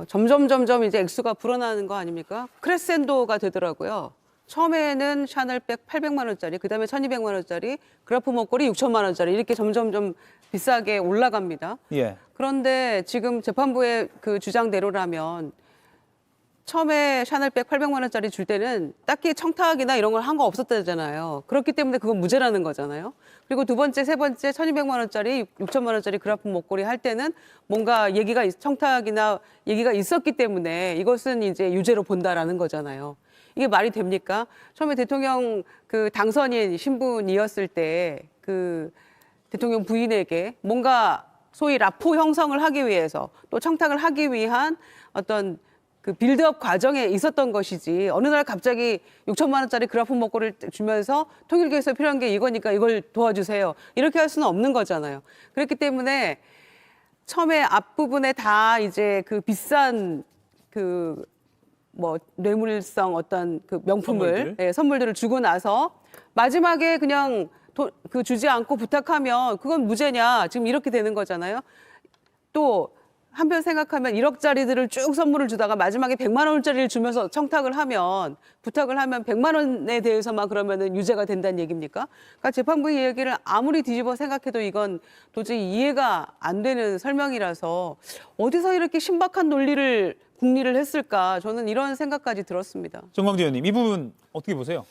점점 이제 액수가 불어나는 거 아닙니까? 크레센도가 되더라고요. 처음에는 샤넬백 800만 원짜리, 그다음에 1200만 원짜리, 그라프 목걸이 6천만 원짜리 이렇게 점점 비싸게 올라갑니다. 예. 그런데 지금 재판부의 그 주장대로라면 처음에 샤넬백 800만 원짜리 줄 때는 딱히 청탁이나 이런 걸 한 거 없었다잖아요. 그렇기 때문에 그건 무죄라는 거잖아요. 그리고 두 번째, 세 번째 1200만 원짜리, 6천만 원짜리 그라프 목걸이 할 때는 뭔가 청탁이나 얘기가 있었기 때문에 이것은 이제 유죄로 본다라는 거잖아요. 이게 말이 됩니까? 처음에 대통령 그 당선인 신분이었을 때 그 대통령 부인에게 뭔가 소위 라포 형성을 하기 위해서 또 청탁을 하기 위한 어떤 그 빌드업 과정에 있었던 것이지 어느 날 갑자기 6천만 원짜리 그라프 목걸이를 주면서 통일교에서 필요한 게 이거니까 이걸 도와주세요. 이렇게 할 수는 없는 거잖아요. 그렇기 때문에 처음에 앞부분에 다 이제 그 비싼 그 뭐 뇌물성 어떤 그 명품을 선물들을 주고 나서 마지막에 그냥 그 주지 않고 부탁하면 그건 무죄냐 지금 이렇게 되는 거잖아요. 또 한편 생각하면 1억짜리들을 쭉 선물을 주다가 마지막에 100만 원짜리를 주면서 청탁을 하면 부탁을 하면 100만 원에 대해서만 그러면은 유죄가 된다는 얘기입니까? 그러니까 재판부의 얘기를 아무리 뒤집어 생각해도 이건 도저히 이해가 안 되는 설명이라서 어디서 이렇게 신박한 논리를 국리를 했을까 저는 이런 생각까지 들었습니다. 정광재 의원님 이 부분 어떻게 보세요?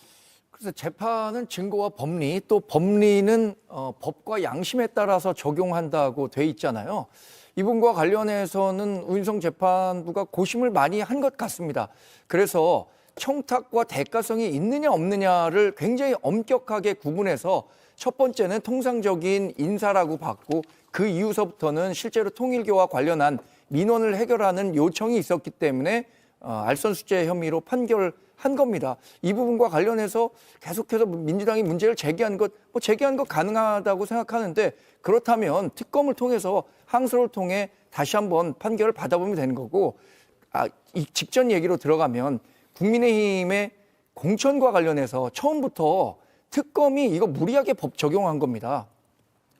그래서 재판은 증거와 법리 또 법리는 법과 양심에 따라서 적용한다고 돼 있잖아요. 이 부분과 관련해서는 우인성 재판부가 고심을 많이 한 것 같습니다. 그래서 청탁과 대가성이 있느냐 없느냐를 굉장히 엄격하게 구분해서 첫 번째는 통상적인 인사라고 봤고 그 이후서부터는 실제로 통일교와 관련한 민원을 해결하는 요청이 있었기 때문에 알선수재 혐의로 판결한 겁니다. 이 부분과 관련해서 계속해서 민주당이 문제를 제기한 것 가능하다고 생각하는데 그렇다면 특검을 통해서 항소를 통해 다시 한번 판결을 받아보면 되는 거고 이 직전 얘기로 들어가면 국민의힘의 공천과 관련해서 처음부터 특검이 이거 무리하게 법 적용한 겁니다.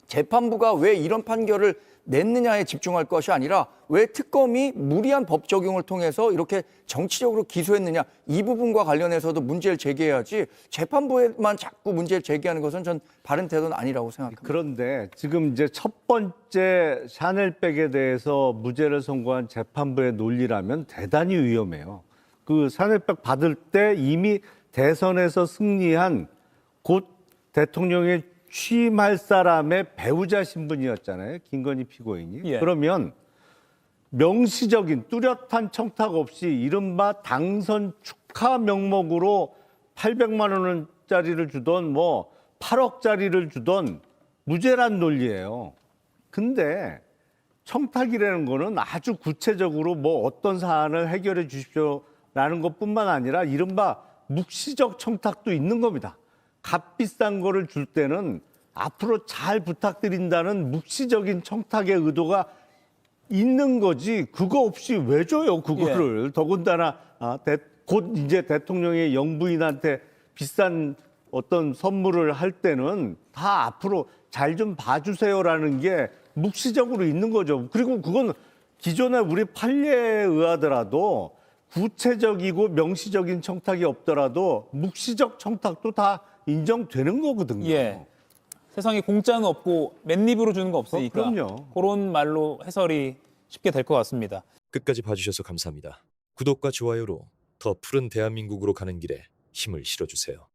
재판부가 왜 이런 판결을 냈느냐에 집중할 것이 아니라 왜 특검이 무리한 법 적용을 통해서 이렇게 정치적으로 기소했느냐 이 부분과 관련해서도 문제를 제기해야지 재판부에만 자꾸 문제를 제기하는 것은 전 바른 태도는 아니라고 생각합니다. 그런데 지금 이제 첫 번째 샤넬백에 대해서 무죄를 선고한 재판부의 논리라면 대단히 위험해요. 그 샤넬백 받을 때 이미 대선에서 승리한 곧 대통령의 취임할 사람의 배우자 신분이었잖아요. 김건희 피고인이. 예. 그러면 명시적인 뚜렷한 청탁 없이 이른바 당선 축하 명목으로 800만 원짜리를 주던 뭐 8억짜리를 주던 무죄란 논리예요. 근데 청탁이라는 거는 아주 구체적으로 뭐 어떤 사안을 해결해 주십시오라는 것뿐만 아니라 이른바 묵시적 청탁도 있는 겁니다. 값비싼 거를 줄 때는 앞으로 잘 부탁드린다는 묵시적인 청탁의 의도가 있는 거지 그거 없이 왜 줘요 그거를. 예. 더군다나 곧 이제 대통령의 영부인한테 비싼 어떤 선물을 할 때는 다 앞으로 잘 좀 봐주세요라는 게 묵시적으로 있는 거죠. 그리고 그건 기존에 우리 판례에 의하더라도 구체적이고 명시적인 청탁이 없더라도 묵시적 청탁도 다 인정되는 거거든요. 예. 세상에 공짜는 없고 맨입으로 주는 거 없으니까 그럼요. 그런 말로 해설이 쉽게 될 것 같습니다. 끝까지 봐주셔서 감사합니다. 구독과 좋아요로 더 푸른 대한민국으로 가는 길에 힘을 실어주세요.